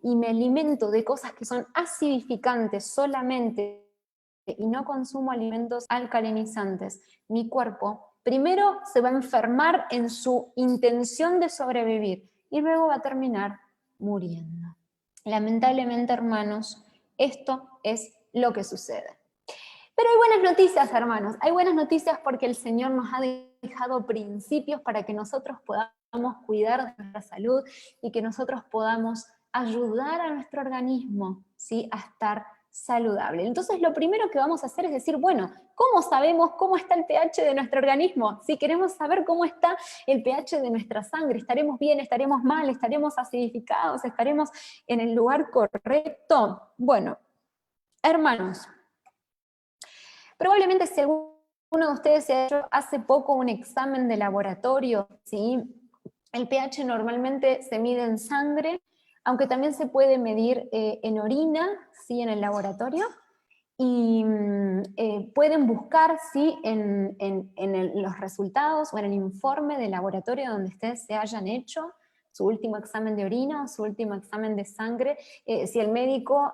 y me alimento de cosas que son acidificantes solamente y no consumo alimentos alcalinizantes, mi cuerpo primero se va a enfermar en su intención de sobrevivir y luego va a terminar muriendo. Lamentablemente, hermanos, esto es lo que sucede. Pero hay buenas noticias, hermanos. Hay buenas noticias porque el Señor nos ha dejado principios para que nosotros podamos cuidar de nuestra salud y que nosotros podamos ayudar a nuestro organismo, ¿sí?, a estar saludable. Entonces, lo primero que vamos a hacer es decir, bueno, ¿cómo sabemos cómo está el pH de nuestro organismo? Si queremos saber cómo está el pH de nuestra sangre, ¿estaremos bien, estaremos mal, estaremos acidificados, estaremos en el lugar correcto? Bueno, hermanos, probablemente si alguno de ustedes se ha hecho hace poco un examen de laboratorio, ¿sí?, el pH normalmente se mide en sangre, aunque también se puede medir en orina, ¿sí?, en el laboratorio, y pueden buscar, ¿sí?, en los resultados o en el informe de laboratorio donde ustedes se hayan hecho su último examen de orina o su último examen de sangre, si el médico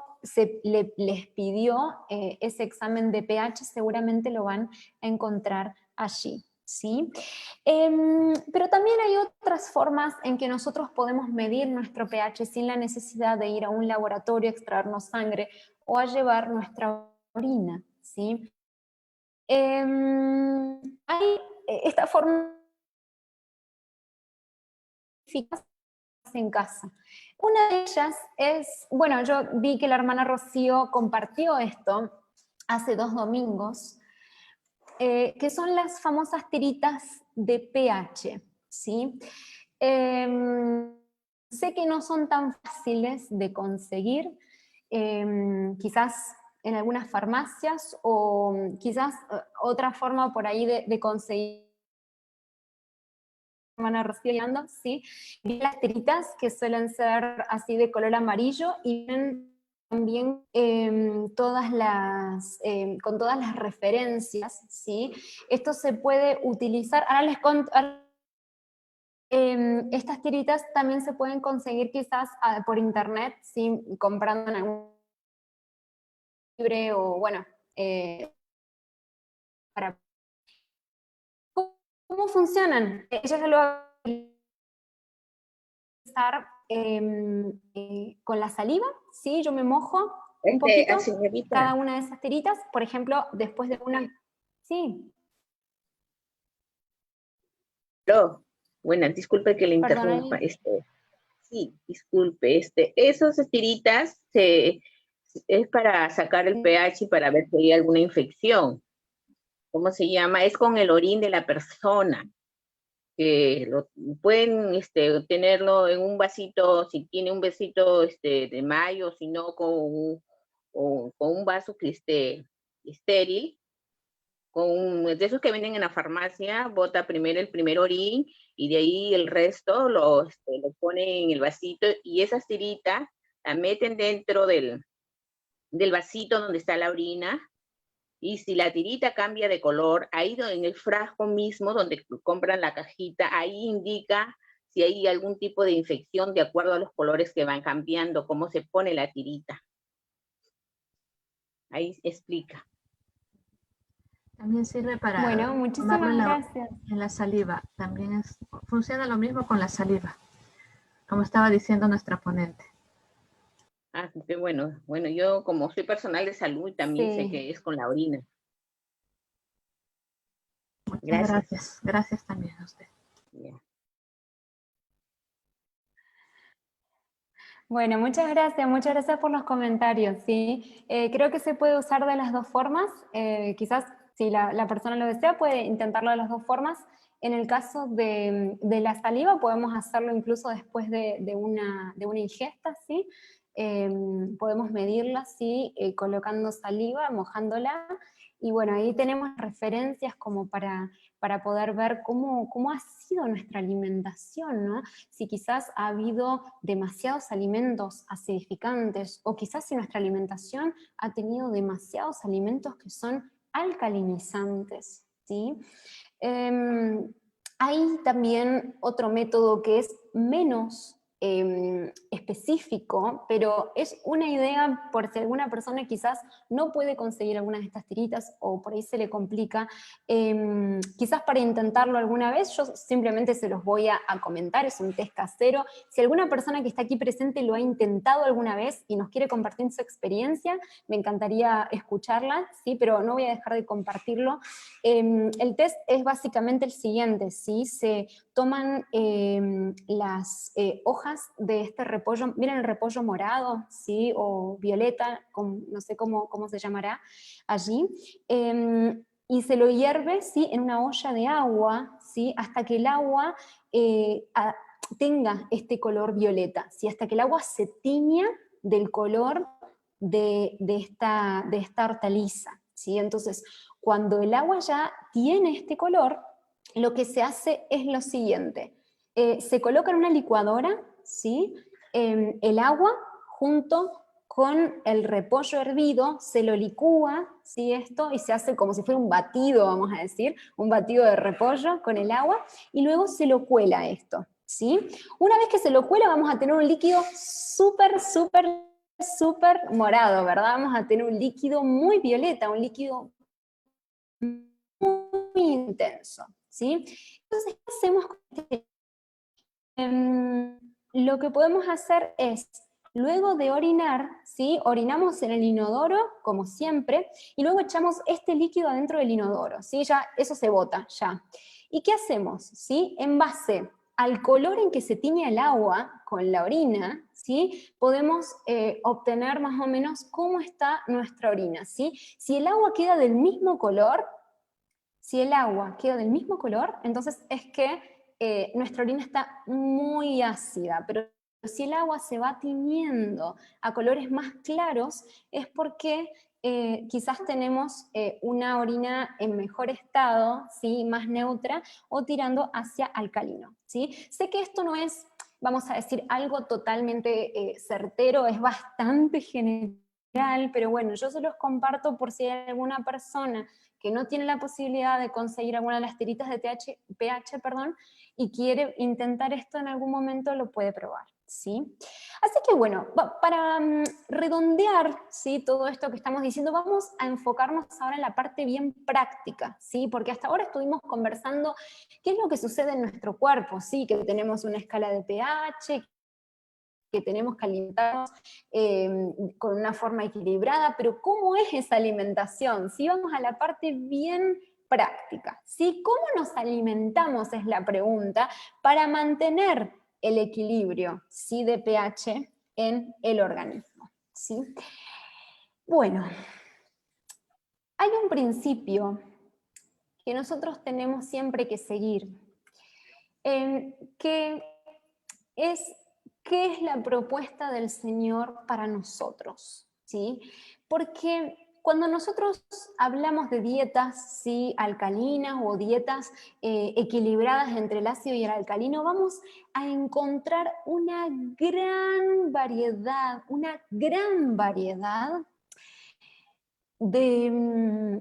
les pidió ese examen de pH, seguramente lo van a encontrar allí, ¿sí? Pero también hay otras formas en que nosotros podemos medir nuestro pH sin la necesidad de ir a un laboratorio a extraernos sangre o a llevar nuestra orina, ¿sí? Hay esta forma eficaz en casa. Una de ellas es, bueno, yo vi que la hermana Rocío compartió esto hace 2 domingos, que son las famosas tiritas de pH, ¿sí? Sé que no son tan fáciles de conseguir, quizás en algunas farmacias o quizás otra forma por ahí de conseguir. Hermana Rocío, ¿sí? Vi las tiritas que suelen ser así de color amarillo y también con todas las referencias, ¿sí? Esto se puede utilizar, ahora les conto, estas tiritas también se pueden conseguir quizás por internet, ¿sí?, comprando en algún libre o bueno, para... ¿Cómo funcionan? Ellos lo van a con la saliva, ¿sí? Yo me mojo un poquito cada una de esas tiritas, por ejemplo, después de una... Sí. No, bueno, disculpe que le interrumpa. Sí, disculpe, esas tiritas es para sacar el pH y para ver si hay alguna infección. ¿Cómo se llama? Es con el orín de la persona que pueden tenerlo en un vasito, si tiene un vasito de mayo, si no con un vaso que esté estéril, de esos que venden en la farmacia, bota primero el primer orín y de ahí el resto lo ponen en el vasito y esas tiritas la meten dentro del vasito donde está la orina. Y si la tirita cambia de color, ahí en el frasco mismo donde compran la cajita, ahí indica si hay algún tipo de infección de acuerdo a los colores que van cambiando, cómo se pone la tirita. Ahí explica. También sirve para Bueno, muchísimas gracias. En la saliva. También funciona lo mismo con la saliva, como estaba diciendo nuestra ponente. Ah, qué bueno. Bueno, yo como soy personal de salud también sé que es con la orina. Gracias. Gracias también a usted. Yeah. Bueno, muchas gracias por los comentarios, ¿sí? Creo que se puede usar de las dos formas, quizás si la persona lo desea puede intentarlo de las dos formas. En el caso de la saliva podemos hacerlo incluso después de una ingesta, ¿sí? Podemos medirla, ¿sí? Colocando saliva, mojándola, y bueno, ahí tenemos referencias como para poder ver cómo ha sido nuestra alimentación, ¿no? Si quizás ha habido demasiados alimentos acidificantes, o quizás si nuestra alimentación ha tenido demasiados alimentos que son alcalinizantes, ¿sí? Hay también otro método que es menos específico, pero es una idea por si alguna persona quizás no puede conseguir alguna de estas tiritas o por ahí se le complica, quizás para intentarlo alguna vez, yo simplemente se los voy a comentar, es un test casero. Si alguna persona que está aquí presente lo ha intentado alguna vez y nos quiere compartir su experiencia, me encantaría escucharla, ¿sí? Pero no voy a dejar de compartirlo. El test es básicamente el siguiente, ¿sí? Se toman las hojas de este repollo, miren el repollo morado, ¿sí? O violeta, no sé cómo se llamará allí, y se lo hierve, ¿sí? En una olla de agua, ¿sí? Hasta que el agua tenga este color violeta, ¿sí? Hasta que el agua se tiña del color de esta hortaliza, ¿sí? Entonces, cuando el agua ya tiene este color, lo que se hace es lo siguiente, se coloca en una licuadora, ¿sí? El agua junto con el repollo hervido, se lo licúa, ¿sí? Esto, y se hace como si fuera un batido, vamos a decir, un batido de repollo con el agua, y luego se lo cuela esto, ¿sí? Una vez que se lo cuela vamos a tener un líquido súper morado, ¿verdad? Vamos a tener un líquido muy violeta, un líquido muy intenso, ¿sí? Entonces, ¿qué hacemos con este? Lo que podemos hacer es, luego de orinar, ¿sí? Orinamos en el inodoro, como siempre, y luego echamos este líquido adentro del inodoro, ¿sí? Ya, eso se bota, ya. ¿Y qué hacemos? ¿Sí? En base al color en que se tiñe el agua con la orina, ¿sí? Podemos obtener más o menos cómo está nuestra orina, ¿sí? Si el agua queda del mismo color, entonces es que nuestra orina está muy ácida, pero si el agua se va tiñendo a colores más claros, es porque quizás tenemos una orina en mejor estado, ¿sí? Más neutra, o tirando hacia alcalino, ¿sí? Sé que esto no es, vamos a decir, algo totalmente certero, es bastante general, pero bueno, yo se los comparto por si hay alguna persona que no tiene la posibilidad de conseguir alguna de las tiritas de pH, y quiere intentar esto en algún momento, lo puede probar, ¿sí? Así que bueno, para redondear, ¿sí? Todo esto que estamos diciendo, vamos a enfocarnos ahora en la parte bien práctica, ¿sí? Porque hasta ahora estuvimos conversando qué es lo que sucede en nuestro cuerpo, ¿sí? Que tenemos una escala de pH, que tenemos que alimentarnos con una forma equilibrada, pero ¿cómo es esa alimentación? Si vamos a la parte bien práctica, ¿sí? ¿Cómo nos alimentamos? Es la pregunta, para mantener el equilibrio, ¿sí? De pH en el organismo, ¿sí? Bueno, hay un principio que nosotros tenemos siempre que seguir, ¿qué es la propuesta del Señor para nosotros? ¿Sí? Porque cuando nosotros hablamos de dietas, ¿sí?, alcalinas o dietas equilibradas entre el ácido y el alcalino, vamos a encontrar una gran variedad de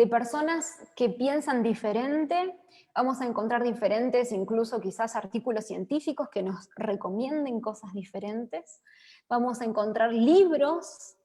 personas que piensan diferente. Vamos a encontrar diferentes, incluso quizás artículos científicos que nos recomienden cosas diferentes. Vamos a encontrar libros,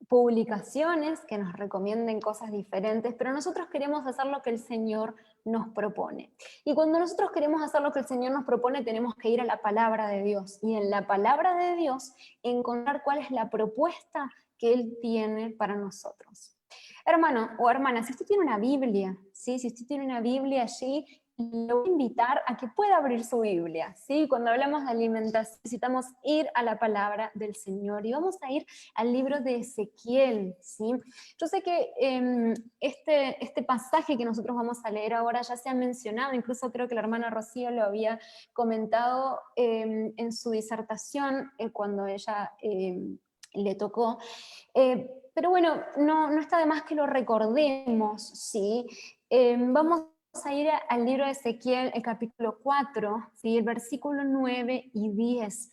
publicaciones que nos recomienden cosas diferentes, pero nosotros queremos hacer lo que el Señor nos propone. Y cuando nosotros queremos hacer lo que el Señor nos propone, tenemos que ir a la palabra de Dios, y en la palabra de Dios encontrar cuál es la propuesta que Él tiene para nosotros. Hermano o hermana, si usted tiene una Biblia, ¿sí? Si usted tiene una Biblia allí, le voy a invitar a que pueda abrir su Biblia, ¿sí? Cuando hablamos de alimentación necesitamos ir a la palabra del Señor, y vamos a ir al libro de Ezequiel, ¿sí? Yo sé que este pasaje que nosotros vamos a leer ahora ya se ha mencionado, incluso creo que la hermana Rocío lo había comentado en su disertación cuando ella le tocó, pero bueno, no está de más que lo recordemos, ¿sí? Vamos a ir al libro de Ezequiel, el capítulo 4, ¿sí?, el versículo 9 y 10.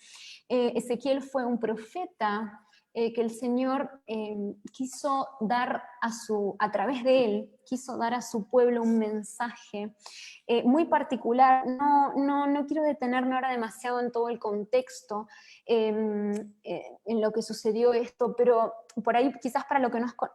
Ezequiel fue un profeta que el Señor quiso dar a través de él, quiso dar a su pueblo un mensaje muy particular. No quiero detenerme ahora demasiado en todo el contexto, en lo que sucedió esto, pero por ahí quizás para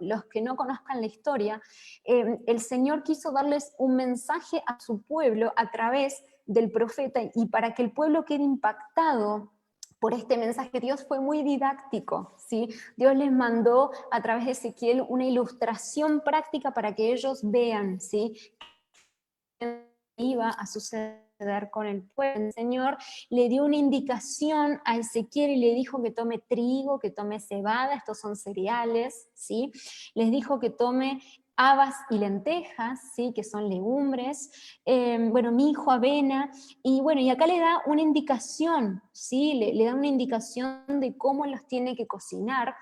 los que no conozcan la historia, el Señor quiso darles un mensaje a su pueblo a través del profeta, y para que el pueblo quede impactado por este mensaje, Dios fue muy didáctico, ¿sí? Dios les mandó a través de Ezequiel una ilustración práctica para que ellos vean, ¿sí?, qué iba a suceder con el pueblo. El Señor le dio una indicación a Ezequiel y le dijo que tome trigo, que tome cebada, estos son cereales, ¿sí? Les dijo que tome habas y lentejas, ¿sí?, que son legumbres, mijo, avena, y bueno, y acá le da una indicación, ¿sí?, le da una indicación de cómo los tiene que cocinar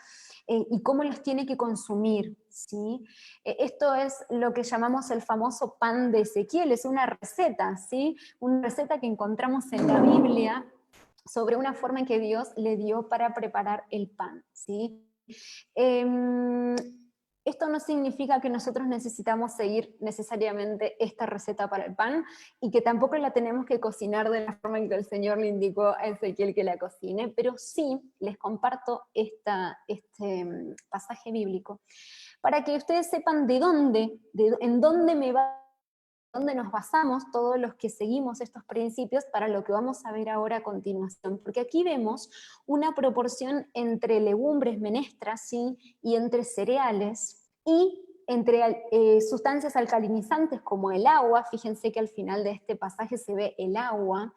y cómo los tiene que consumir, ¿sí? Esto es lo que llamamos el famoso pan de Ezequiel, es una receta, ¿sí?, una receta que encontramos en la Biblia sobre una forma en que Dios le dio para preparar el pan, ¿sí? Esto no significa que nosotros necesitamos seguir necesariamente esta receta para el pan, y que tampoco la tenemos que cocinar de la forma en que el Señor le indicó a Ezequiel que la cocine, pero sí les comparto este pasaje bíblico para que ustedes sepan en dónde nos basamos todos los que seguimos estos principios para lo que vamos a ver ahora a continuación, porque aquí vemos una proporción entre legumbres, menestras, ¿sí?, y entre cereales, y entre sustancias alcalinizantes como el agua. Fíjense que al final de este pasaje se ve el agua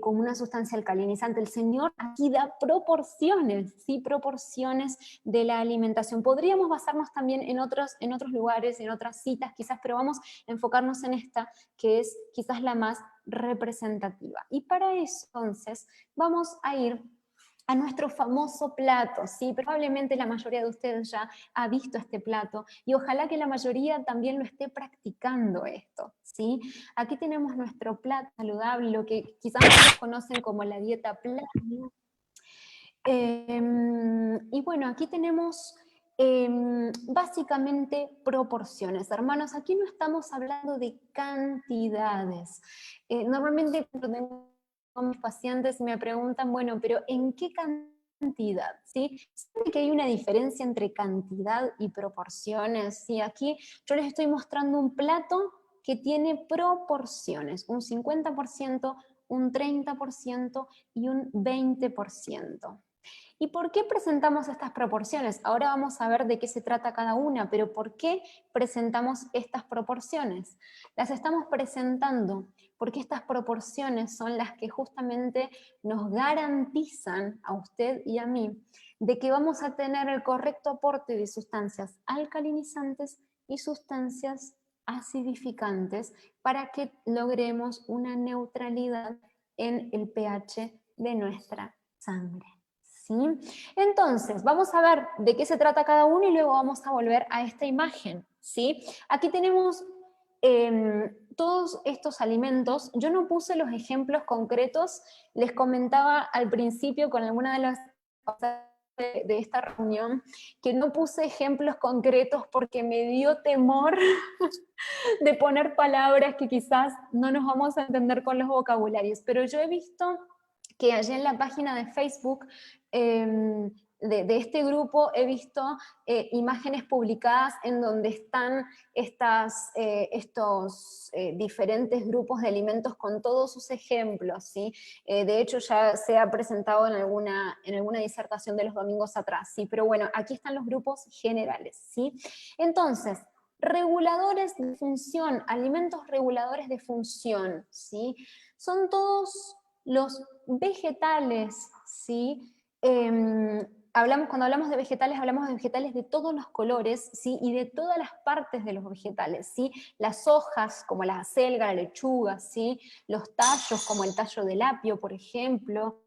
como una sustancia alcalinizante. El Señor aquí da proporciones, ¿sí?, proporciones de la alimentación. Podríamos basarnos también en otros lugares, en otras citas quizás, pero vamos a enfocarnos en esta, que es quizás la más representativa. Y para eso, entonces, vamos a ir a nuestro famoso plato, ¿sí? Probablemente la mayoría de ustedes ya ha visto este plato, y ojalá que la mayoría también lo esté practicando esto, ¿sí? Aquí tenemos nuestro plato saludable, lo que quizás muchos conocen como la dieta plana. Y bueno, aquí tenemos básicamente proporciones. Hermanos, aquí no estamos hablando de cantidades. Normalmente cuando tengo con mis pacientes me preguntan, bueno, pero ¿en qué cantidad? ¿Sí? ¿Saben que hay una diferencia entre cantidad y proporciones? ¿Sí? Aquí yo les estoy mostrando un plato que tiene proporciones, un 50%, un 30% y un 20%. ¿Y por qué presentamos estas proporciones? Ahora vamos a ver de qué se trata cada una, pero ¿por qué presentamos estas proporciones? Las estamos presentando porque estas proporciones son las que justamente nos garantizan a usted y a mí de que vamos a tener el correcto aporte de sustancias alcalinizantes y sustancias acidificantes para que logremos una neutralidad en el pH de nuestra sangre. ¿Sí? Entonces, vamos a ver de qué se trata cada uno y luego vamos a volver a esta imagen. ¿Sí? Aquí tenemos todos estos alimentos. Yo no puse los ejemplos concretos, les comentaba al principio con alguna de las de esta reunión que no puse ejemplos concretos porque me dio temor de poner palabras que quizás no nos vamos a entender con los vocabularios, pero yo he visto que allí en la página de Facebook de este grupo he visto imágenes publicadas en donde están estos diferentes grupos de alimentos con todos sus ejemplos, ¿sí? De hecho ya se ha presentado en alguna disertación de los domingos atrás, ¿sí? Pero bueno, aquí están los grupos generales, ¿sí? Entonces, reguladores de función, alimentos reguladores de función, ¿sí? Son todos los vegetales, ¿sí? Cuando hablamos de vegetales de todos los colores, ¿sí? Y de todas las partes de los vegetales, ¿sí? Las hojas, como la acelga, la lechuga, ¿sí? Los tallos, como el tallo del apio, por ejemplo,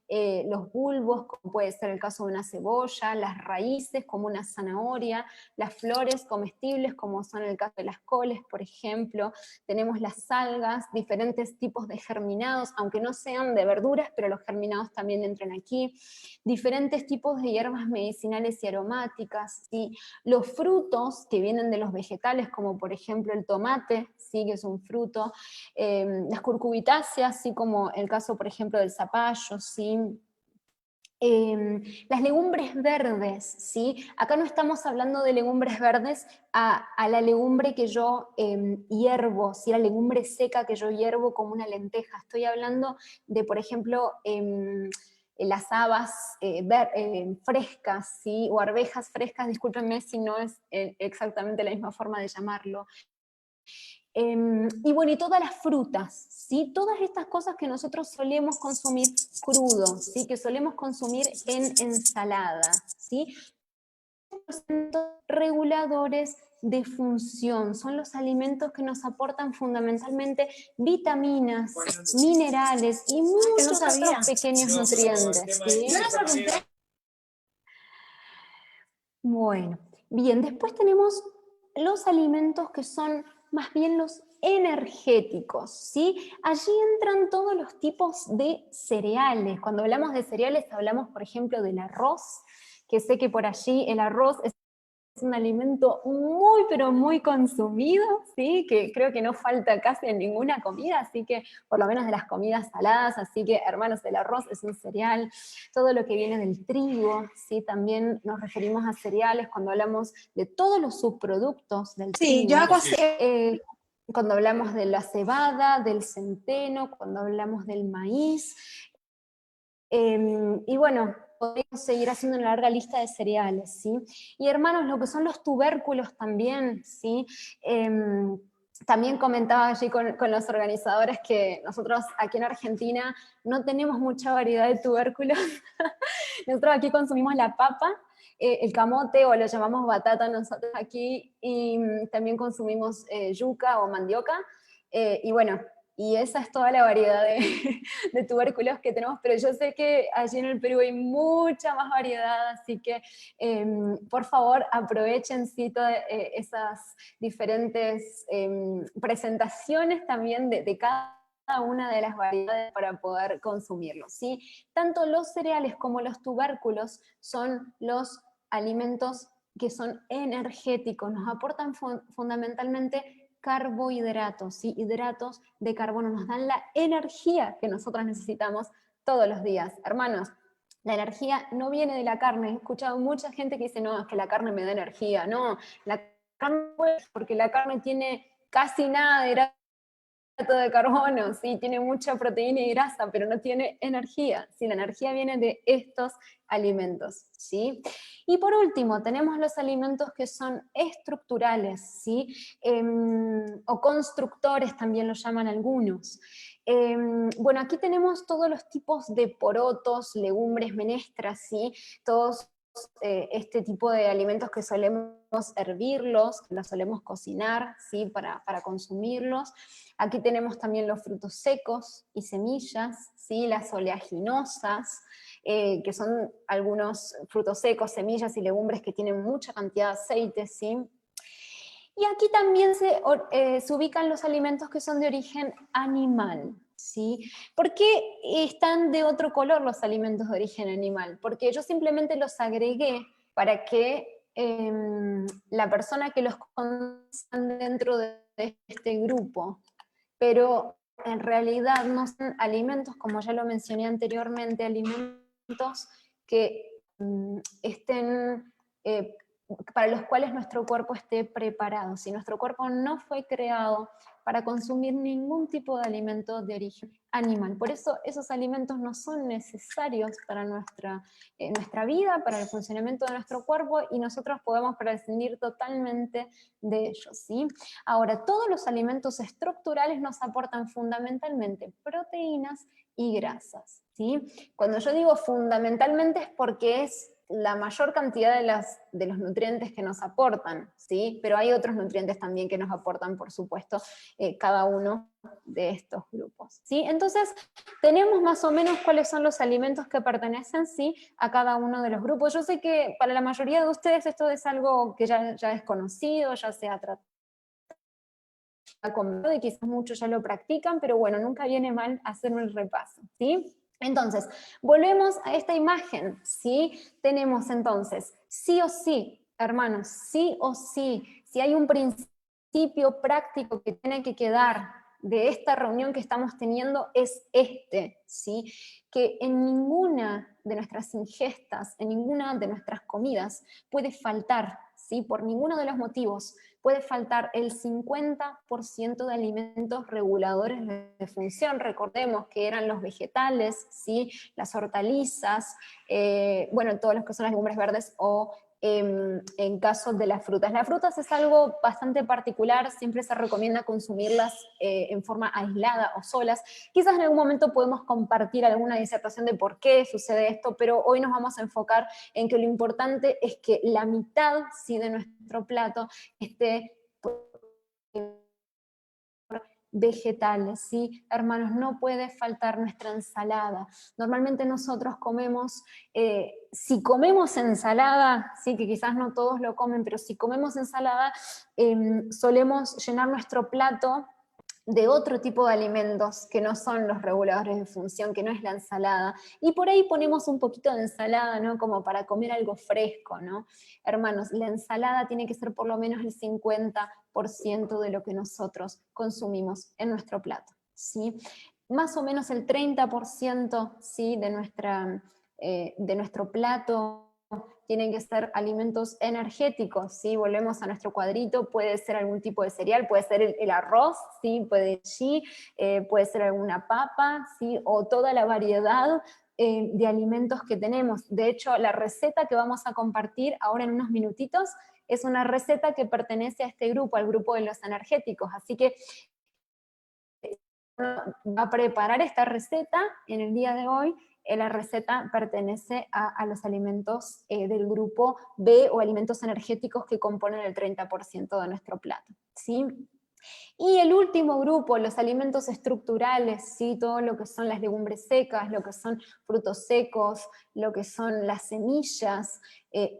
los bulbos, como puede ser el caso de una cebolla, las raíces, como una zanahoria, las flores comestibles, como son el caso de las coles, por ejemplo, tenemos las algas, diferentes tipos de germinados, aunque no sean de verduras, pero los germinados también entran aquí, diferentes tipos de hierbas medicinales y aromáticas, ¿sí? Los frutos que vienen de los vegetales, como por ejemplo el tomate, ¿sí? Que es un fruto, las curcubitáceas, así como el caso, por ejemplo, del zapallo, ¿sí? Las legumbres verdes, ¿sí? Acá no estamos hablando de legumbres verdes a la legumbre que yo hiervo, ¿sí? La legumbre seca que yo hiervo como una lenteja. Estoy hablando de, por ejemplo, las habas frescas, ¿sí? O arvejas frescas, discúlpenme si no es exactamente la misma forma de llamarlo. Y bueno, y todas las frutas, ¿sí? Todas estas cosas que nosotros solemos consumir crudos, ¿sí? Que solemos consumir en ensalada, ¿sí? Los reguladores de función, son los alimentos que nos aportan fundamentalmente vitaminas, minerales y muchos otros pequeños nutrientes, ¿sí? Bueno, bien, después tenemos los alimentos que son más bien los energéticos, ¿sí? Allí entran todos los tipos de cereales. Cuando hablamos de cereales hablamos, por ejemplo, del arroz, que sé que por allí el arroz es un alimento muy, pero muy consumido, ¿sí? Que creo que no falta casi en ninguna comida, así que, por lo menos de las comidas saladas, así que, hermanos, el arroz es un cereal, todo lo que viene del trigo, ¿sí? También nos referimos a cereales cuando hablamos de todos los subproductos del trigo. Sí, yo hago así. Cuando hablamos de la cebada, del centeno, cuando hablamos del maíz, y bueno, podemos seguir haciendo una larga lista de cereales, ¿sí? Y hermanos, lo que son los tubérculos también, ¿sí? También comentaba allí con los organizadores que nosotros aquí en Argentina no tenemos mucha variedad de tubérculos. Nosotros aquí consumimos la papa, el camote, o lo llamamos batata nosotros aquí, y también consumimos yuca o mandioca, y bueno, y esa es toda la variedad de tubérculos que tenemos, pero yo sé que allí en el Perú hay mucha más variedad, así que por favor aprovechen todas esas diferentes presentaciones también de cada una de las variedades para poder consumirlos, ¿sí? Tanto los cereales como los tubérculos son los alimentos que son energéticos, nos aportan fundamentalmente carbohidratos, ¿sí? Hidratos de carbono, nos dan la energía que nosotros necesitamos todos los días. Hermanos, la energía no viene de la carne. He escuchado mucha gente que dice, no, es que la carne me da energía. No, la carne porque la carne tiene casi nada de hidrato de carbono, sí, tiene mucha proteína y grasa, pero no tiene energía. Sí, la energía viene de estos alimentos, ¿sí? Y por último, tenemos los alimentos que son estructurales, ¿sí? O constructores también los llaman algunos. Bueno, aquí tenemos todos los tipos de porotos, legumbres, menestras, ¿sí? Todos este tipo de alimentos que solemos hervirlos, que los solemos cocinar, ¿sí? para consumirlos. Aquí tenemos también los frutos secos y semillas, ¿sí? Las oleaginosas, que son algunos frutos secos, semillas y legumbres que tienen mucha cantidad de aceite, ¿sí? Y aquí también se ubican los alimentos que son de origen animal, ¿sí? ¿Por qué están de otro color los alimentos de origen animal? Porque yo simplemente los agregué para que la persona que los conozcan dentro de este grupo, pero en realidad no son alimentos, como ya lo mencioné anteriormente, alimentos que estén para los cuales nuestro cuerpo esté preparado. Si nuestro cuerpo no fue creado para consumir ningún tipo de alimento de origen animal. Por eso esos alimentos no son necesarios para nuestra vida, para el funcionamiento de nuestro cuerpo, y nosotros podemos prescindir totalmente de ellos, ¿sí? Ahora, todos los alimentos estructurales nos aportan fundamentalmente proteínas y grasas, ¿sí? Cuando yo digo fundamentalmente es porque es la mayor cantidad de los nutrientes que nos aportan, ¿sí? Pero hay otros nutrientes también que nos aportan, por supuesto, cada uno de estos grupos, ¿sí? Entonces, tenemos más o menos cuáles son los alimentos que pertenecen, ¿sí? a cada uno de los grupos. Yo sé que para la mayoría de ustedes esto es algo que ya es conocido, ya se ha tratado y quizás muchos ya lo practican, pero bueno, nunca viene mal hacer un repaso, ¿sí? Entonces, volvemos a esta imagen, ¿sí? Tenemos entonces, sí o sí, hermanos, sí o sí, si hay un principio práctico que tiene que quedar de esta reunión que estamos teniendo, es este, ¿sí? Que en ninguna de nuestras ingestas, en ninguna de nuestras comidas puede faltar, ¿sí? Por ninguno de los motivos, puede faltar el 50% de alimentos reguladores de función. Recordemos que eran los vegetales, ¿sí? Las hortalizas, bueno, todos los que son las legumbres verdes, o en caso de las frutas. Las frutas es algo bastante particular, siempre se recomienda consumirlas en forma aislada o solas. Quizás en algún momento podemos compartir alguna disertación de por qué sucede esto, pero hoy nos vamos a enfocar en que lo importante es que la mitad, ¿sí? de nuestro plato esté vegetales, ¿sí? Hermanos, no puede faltar nuestra ensalada. Normalmente nosotros comemos, si comemos ensalada, sí, que quizás no todos lo comen, pero si comemos ensalada, solemos llenar nuestro plato de otro tipo de alimentos que no son los reguladores de función, que no es la ensalada, y por ahí ponemos un poquito de ensalada, ¿no? Como para comer algo fresco, ¿no? Hermanos, la ensalada tiene que ser por lo menos el 50% de lo que nosotros consumimos en nuestro plato, ¿sí? Más o menos el 30%, ¿sí? de nuestro plato tienen que ser alimentos energéticos, ¿sí? Volvemos a nuestro cuadrito, puede ser algún tipo de cereal, puede ser el arroz, ¿sí? Puede ser alguna papa, ¿sí? O toda la variedad de alimentos que tenemos. De hecho, la receta que vamos a compartir ahora en unos minutitos es una receta que pertenece a este grupo, al grupo de los energéticos, así que va a preparar esta receta en el día de hoy. La receta pertenece a los alimentos del grupo B, o alimentos energéticos, que componen el 30% de nuestro plato, ¿sí? Y el último grupo, los alimentos estructurales, ¿sí? Todo lo que son las legumbres secas, lo que son frutos secos, lo que son las semillas,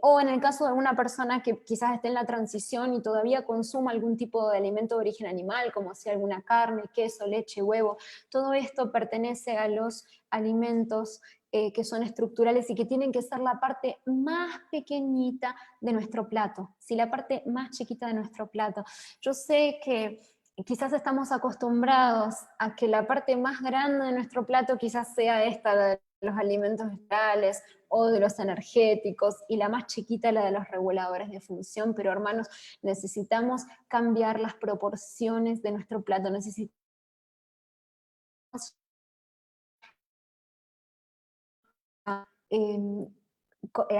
o en el caso de alguna persona que quizás esté en la transición y todavía consuma algún tipo de alimento de origen animal, como sea alguna carne, queso, leche, huevo, todo esto pertenece a los alimentos que son estructurales y que tienen que ser la parte más pequeñita de nuestro plato, ¿sí? La parte más chiquita de nuestro plato. Yo sé que quizás estamos acostumbrados a que la parte más grande de nuestro plato quizás sea esta de los alimentos vegetales o de los energéticos, y la más chiquita la de los reguladores de función, pero hermanos, necesitamos cambiar las proporciones de nuestro plato, necesitamos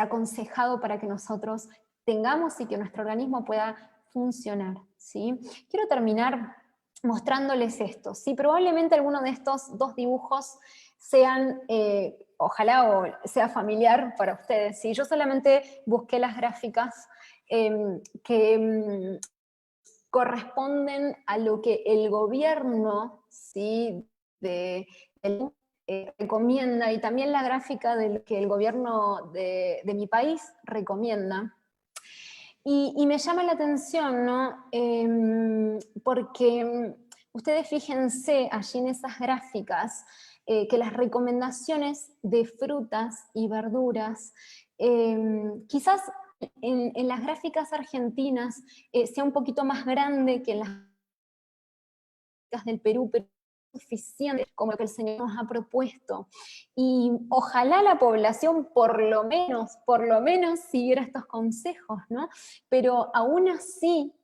aconsejado para que nosotros tengamos y que nuestro organismo pueda funcionar, ¿sí? Quiero terminar mostrándoles esto, ¿sí? Probablemente alguno de estos dos dibujos sean ojalá sea familiar para ustedes. ¿Sí? Yo solamente busqué las gráficas que corresponden a lo que el gobierno, ¿sí? Recomienda, y también la gráfica de lo que el gobierno de mi país recomienda. Y me llama la atención, ¿no? Porque ustedes fíjense allí en esas gráficas que las recomendaciones de frutas y verduras, quizás en las gráficas argentinas sea un poquito más grande que en las gráficas del Perú, pero suficiente como lo que el Señor nos ha propuesto. Y ojalá la población por lo menos siguiera estos consejos, ¿no? Pero aún así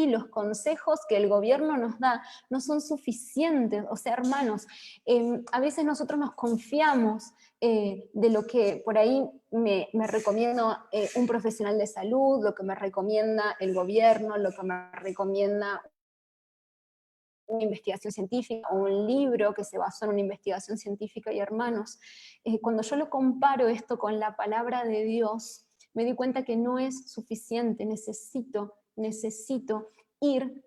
los consejos que el gobierno nos da no son suficientes. O sea, hermanos, a veces nosotros nos confiamos de lo que por ahí me recomienda un profesional de salud, lo que me recomienda el gobierno, lo que me recomienda una investigación científica o un libro que se basó en una investigación científica. Y hermanos, cuando yo lo comparo esto con la palabra de Dios, me di cuenta que no es suficiente, necesito ir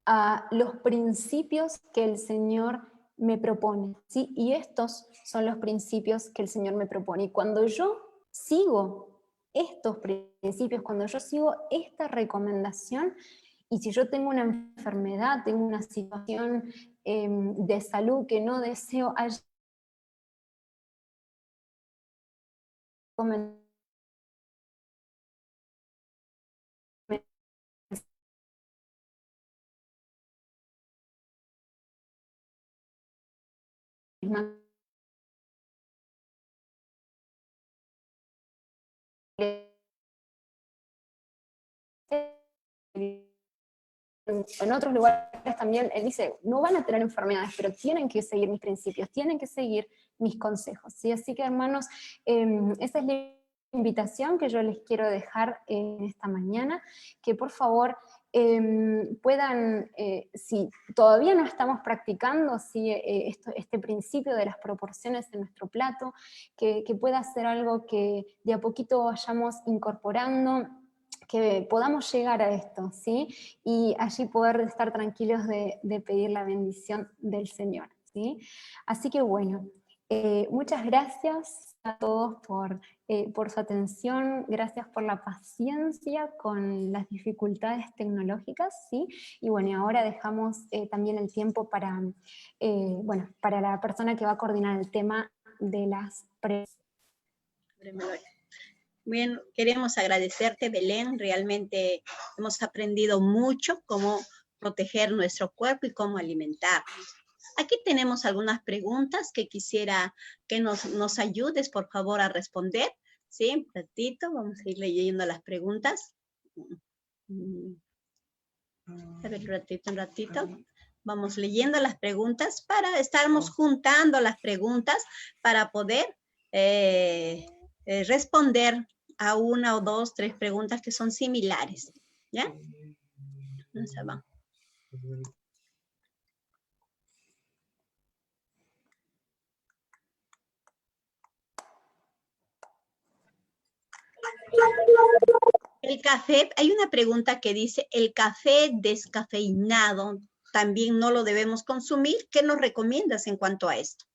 a los principios que el Señor me propone, ¿sí? Y estos son los principios que el Señor me propone. Y cuando yo sigo estos principios, cuando yo sigo esta recomendación, y si yo tengo una enfermedad, tengo una situación de salud que no deseo, en otros lugares también, él dice, no van a tener enfermedades, pero tienen que seguir mis principios, tienen que seguir mis consejos, ¿sí? Así que, hermanos, esa es la invitación que yo les quiero dejar esta mañana, que por favor puedan, si todavía no estamos practicando este principio de las proporciones en nuestro plato, que pueda ser algo que de a poquito vayamos incorporando, que podamos llegar a esto, ¿sí? Y allí poder estar tranquilos de pedir la bendición del Señor, ¿sí? Así que bueno, muchas gracias a todos por su atención, gracias por la paciencia con las dificultades tecnológicas, ¿sí? Y bueno, ahora dejamos también el tiempo para la persona que va a coordinar el tema de las preguntas. Bien, queremos agradecerte, Belén. Realmente hemos aprendido mucho cómo proteger nuestro cuerpo y cómo alimentarnos. Aquí tenemos algunas preguntas que quisiera que nos ayudes, por favor, a responder. Sí, un ratito, vamos a ir leyendo las preguntas. A ver, un ratito. Vamos leyendo las preguntas estarmos juntando las preguntas para poder responder a una o dos, tres preguntas que son similares, ¿ya? Vamos a ver. El café, hay una pregunta que dice, ¿el café descafeinado también no lo debemos consumir? ¿Qué nos recomiendas en cuanto a esto?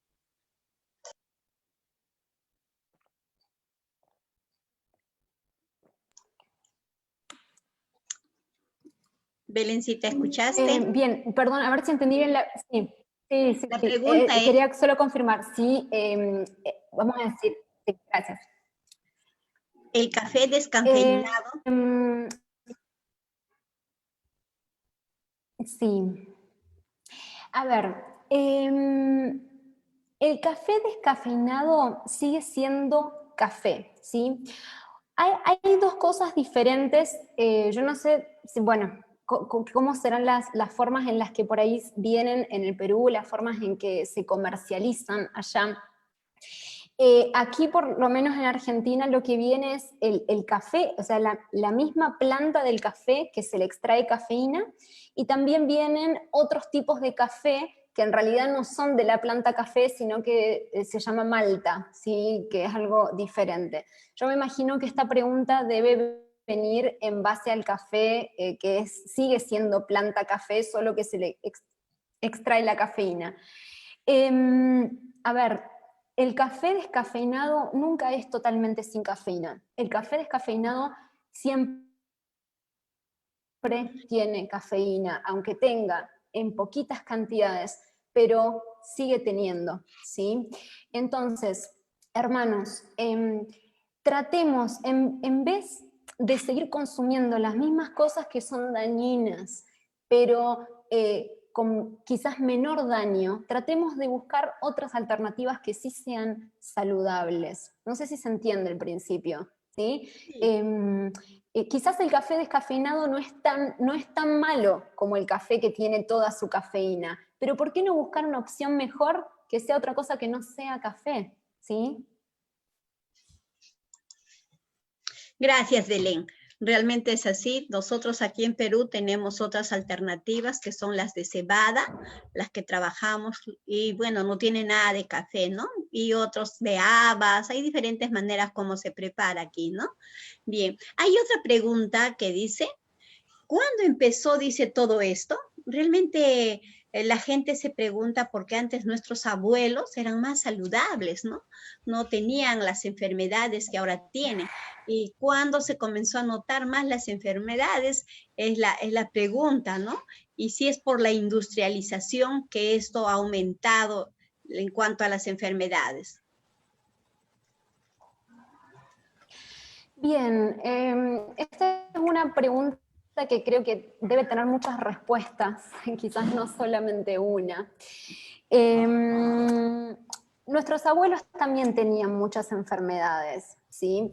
Belencita, ¿escuchaste? Bien, perdón, a ver si entendí bien la... Sí, La pregunta es... Quería solo confirmar, sí, vamos a decir, sí, gracias. El café descafeinado. Sí. A ver, el café descafeinado sigue siendo café, ¿sí? Hay dos cosas diferentes, yo no sé si, bueno, cómo serán las formas en las que por ahí vienen en el Perú, las formas en que se comercializan allá. Aquí, por lo menos en Argentina, lo que viene es el café, o sea, la misma planta del café que se le extrae cafeína, y también vienen otros tipos de café que en realidad no son de la planta café, sino que se llama malta, ¿sí? Que es algo diferente. Yo me imagino que esta pregunta debe venir en base al café, que sigue siendo planta café, solo que se le extrae la cafeína. A ver, el café descafeinado nunca es totalmente sin cafeína. El café descafeinado siempre tiene cafeína, aunque tenga en poquitas cantidades, pero sigue teniendo, ¿sí? Entonces, hermanos, tratemos, en vez de seguir consumiendo las mismas cosas que son dañinas, pero con quizás menor daño, tratemos de buscar otras alternativas que sí sean saludables. No sé si se entiende el principio, ¿sí? Quizás el café descafeinado no es tan malo como el café que tiene toda su cafeína, pero ¿por qué no buscar una opción mejor que sea otra cosa que no sea café? ¿Sí? Gracias, Belén. Realmente es así. Nosotros aquí en Perú tenemos otras alternativas que son las de cebada, las que trabajamos y bueno, no tiene nada de café, ¿no? Y otros de habas, hay diferentes maneras como se prepara aquí, ¿no? Bien, hay otra pregunta que dice, ¿cuándo empezó, dice, todo esto? Realmente la gente se pregunta por qué antes nuestros abuelos eran más saludables, ¿no? No tenían las enfermedades que ahora tienen. Y cuando se comenzó a notar más las enfermedades, es la pregunta, ¿no? Y si es por la industrialización que esto ha aumentado en cuanto a las enfermedades. Bien, esta es una pregunta que creo que debe tener muchas respuestas, quizás no solamente una. Nuestros abuelos también tenían muchas enfermedades, ¿sí?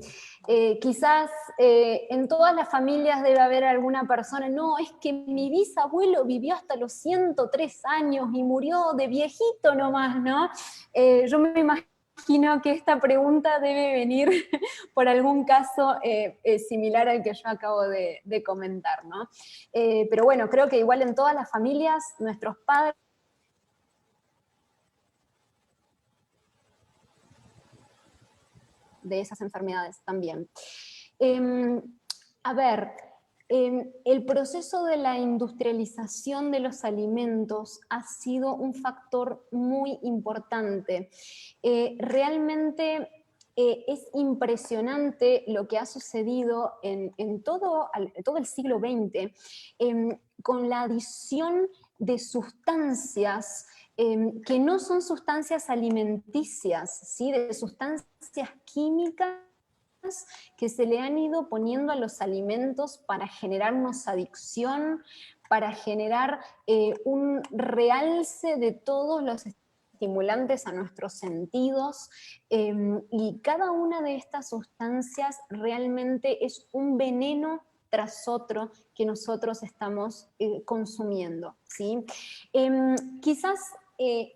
Quizás en todas las familias debe haber alguna persona, no, es que mi bisabuelo vivió hasta los 103 años y murió de viejito nomás, ¿no? Yo me imagino que esta pregunta debe venir por algún caso similar al que yo acabo de comentar, ¿no? Pero bueno, creo que igual en todas las familias, nuestros padres de esas enfermedades también. A ver, el proceso de la industrialización de los alimentos ha sido un factor muy importante. Realmente es impresionante lo que ha sucedido en todo el siglo XX con la adición de sustancias que no son sustancias alimenticias, ¿sí? De sustancias químicas que se le han ido poniendo a los alimentos para generarnos adicción, para generar un realce de todos los estimulantes a nuestros sentidos, y cada una de estas sustancias realmente es un veneno tras otro que nosotros estamos consumiendo, ¿sí? Quizás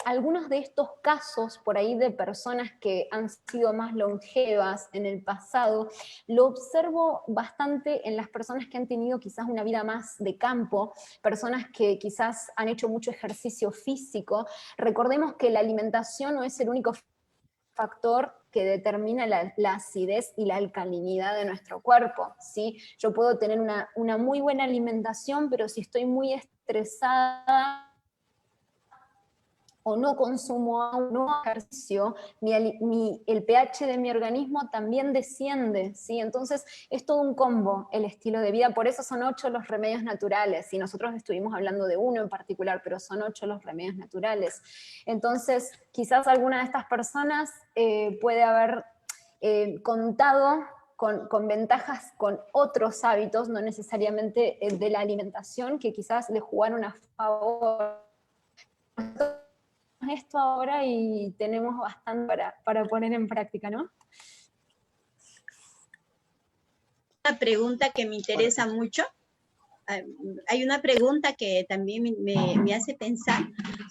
algunos de estos casos por ahí de personas que han sido más longevas en el pasado, lo observo bastante en las personas que han tenido quizás una vida más de campo, personas que quizás han hecho mucho ejercicio físico. Recordemos que la alimentación no es el único factor que determina la acidez y la alcalinidad de nuestro cuerpo, ¿sí? Yo puedo tener una muy buena alimentación, pero si estoy muy estresada o no consumo agua, no ejercicio, el pH de mi organismo también desciende, ¿sí? Entonces es todo un combo el estilo de vida, por eso son 8 los remedios naturales, y nosotros estuvimos hablando de uno en particular, pero son 8 los remedios naturales. Entonces quizás alguna de estas personas puede haber contado con ventajas, con otros hábitos, no necesariamente de la alimentación, que quizás le jugaron a favor. Esto ahora y tenemos bastante para poner en práctica, ¿no? Una pregunta que me interesa mucho. Hay una pregunta que también me hace pensar.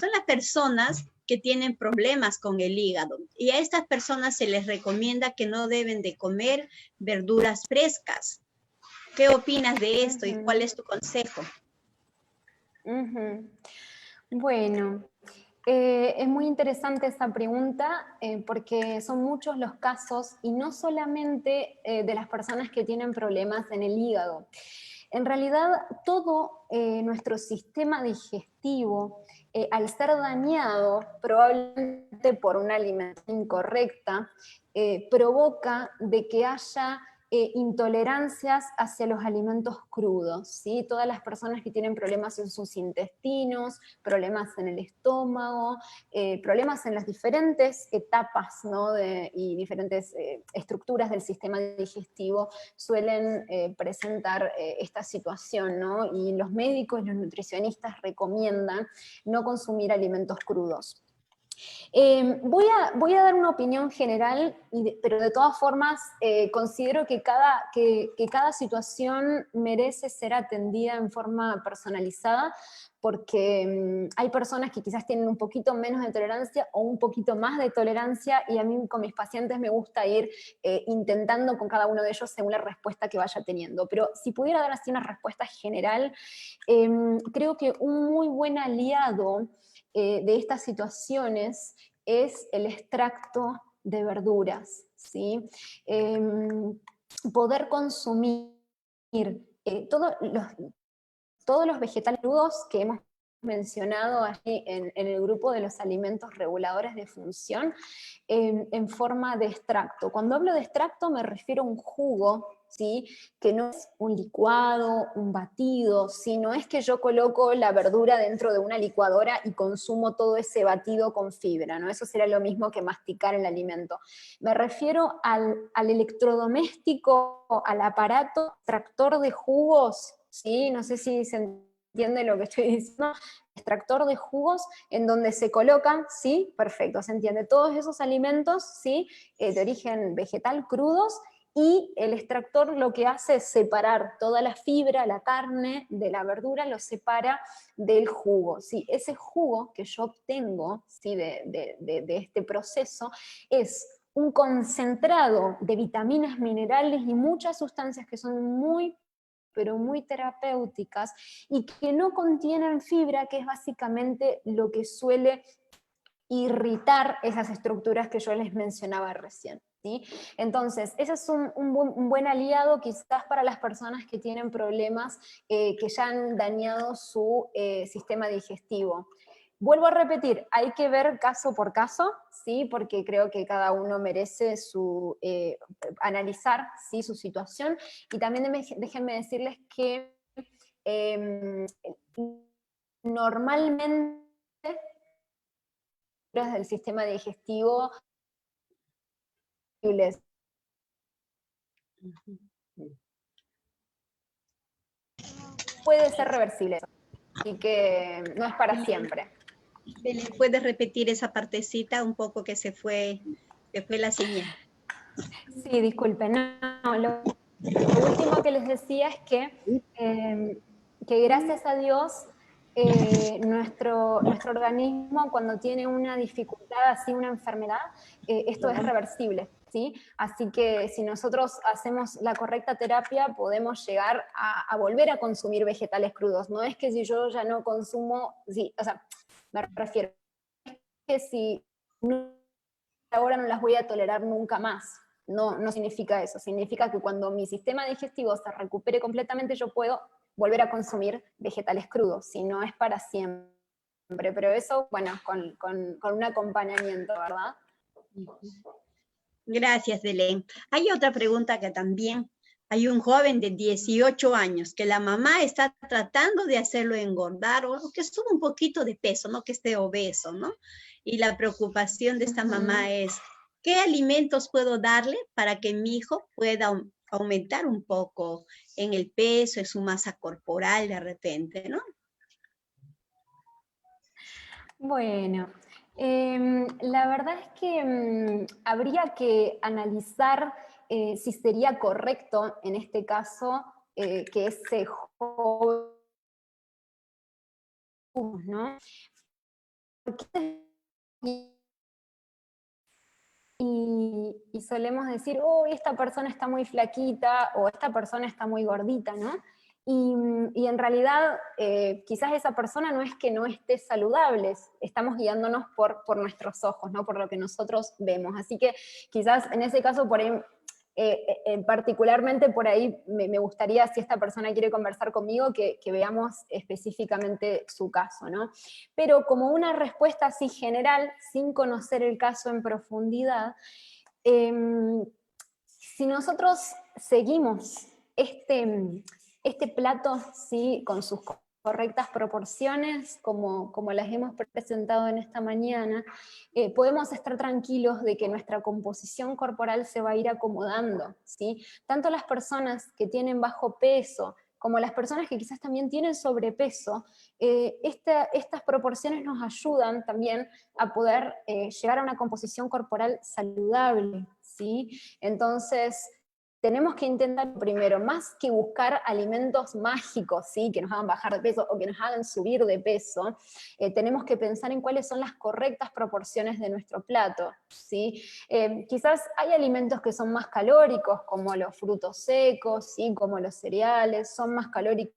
Son las personas que tienen problemas con el hígado y a estas personas se les recomienda que no deben de comer verduras frescas. ¿Qué opinas de esto y cuál es tu consejo? Bueno, Es muy interesante esta pregunta porque son muchos los casos y no solamente de las personas que tienen problemas en el hígado. En realidad, todo nuestro sistema digestivo, al ser dañado, probablemente por una alimentación incorrecta, provoca de que haya intolerancias hacia los alimentos crudos, ¿sí? Todas las personas que tienen problemas en sus intestinos, problemas en el estómago, problemas en las diferentes etapas, ¿no? Y diferentes estructuras del sistema digestivo suelen presentar esta situación, ¿no? Y los médicos y los nutricionistas recomiendan no consumir alimentos crudos. Voy a dar una opinión general, pero de todas formas considero que cada situación merece ser atendida en forma personalizada, porque hay personas que quizás tienen un poquito menos de tolerancia o un poquito más de tolerancia, y a mí con mis pacientes me gusta ir intentando con cada uno de ellos según la respuesta que vaya teniendo. Pero si pudiera dar así una respuesta general, creo que un muy buen aliado de estas situaciones es el extracto de verduras, ¿sí? Poder consumir todos los vegetales crudos que hemos mencionado allí en el grupo de los alimentos reguladores de función en forma de extracto. Cuando hablo de extracto me refiero a un jugo, ¿sí? Que no es un licuado, un batido, sino es que yo coloco la verdura dentro de una licuadora y consumo todo ese batido con fibra, ¿no? Eso será lo mismo que masticar el alimento. Me refiero al electrodoméstico, al aparato extractor de jugos, ¿sí? No sé si se entiende lo que estoy diciendo. Extractor de jugos en donde se colocan, ¿sí? Perfecto, se entiende. Todos esos alimentos, ¿sí? De origen vegetal crudos, y el extractor lo que hace es separar toda la fibra, la carne de la verdura, lo separa del jugo, ¿sí? Ese jugo que yo obtengo, ¿sí? de este proceso es un concentrado de vitaminas, minerales y muchas sustancias que son muy, pero muy terapéuticas y que no contienen fibra, que es básicamente lo que suele irritar esas estructuras que yo les mencionaba recién, ¿sí? Entonces, ese es un buen aliado quizás para las personas que tienen problemas que ya han dañado su sistema digestivo. Vuelvo a repetir, hay que ver caso por caso, ¿sí? Porque creo que cada uno merece analizar, ¿sí? Su situación. Y también déjenme decirles que normalmente del sistema digestivo puede ser reversible, así que no es para siempre. ¿Puedes repetir esa partecita un poco que se fue la señal? Sí, disculpen. No, lo último que les decía es que gracias a Dios nuestro organismo, cuando tiene una dificultad, así una enfermedad, esto es reversible, ¿sí? Así que si nosotros hacemos la correcta terapia, podemos llegar a volver a consumir vegetales crudos. No es que si yo ya no consumo, sí, o sea, me refiero que si no, ahora no las voy a tolerar nunca más. No significa eso, significa que cuando mi sistema digestivo se recupere completamente, yo puedo volver a consumir vegetales crudos, si no es para siempre. Pero eso, bueno, con un acompañamiento, ¿verdad? Gracias, Belén. Hay otra pregunta que también, hay un joven de 18 años que la mamá está tratando de hacerlo engordar o que suba un poquito de peso, no que esté obeso, ¿no? Y la preocupación de esta mamá es, ¿qué alimentos puedo darle para que mi hijo pueda aumentar un poco en el peso, en su masa corporal de repente, ¿no? Bueno, la verdad es que habría que analizar si sería correcto en este caso que ese joven, ¿no? Y solemos decir, oh, esta persona está muy flaquita o esta persona está muy gordita, ¿no? Y en realidad quizás esa persona no es que no esté saludable, estamos guiándonos por nuestros ojos, ¿no? Por lo que nosotros vemos. Así que quizás en ese caso por ahí, particularmente por ahí me gustaría, si esta persona quiere conversar conmigo, que veamos específicamente su caso, ¿no? Pero como una respuesta así general, sin conocer el caso en profundidad, si nosotros seguimos este plato, ¿sí?, con sus correctas proporciones, como las hemos presentado en esta mañana, podemos estar tranquilos de que nuestra composición corporal se va a ir acomodando, ¿sí? Tanto las personas que tienen bajo peso, como las personas que quizás también tienen sobrepeso, estas proporciones nos ayudan también a poder llegar a una composición corporal saludable, ¿sí? Entonces, tenemos que intentar primero, más que buscar alimentos mágicos, ¿sí?, que nos hagan bajar de peso o que nos hagan subir de peso, tenemos que pensar en cuáles son las correctas proporciones de nuestro plato, ¿sí? Quizás hay alimentos que son más calóricos, como los frutos secos, ¿sí?, como los cereales, son más calóricos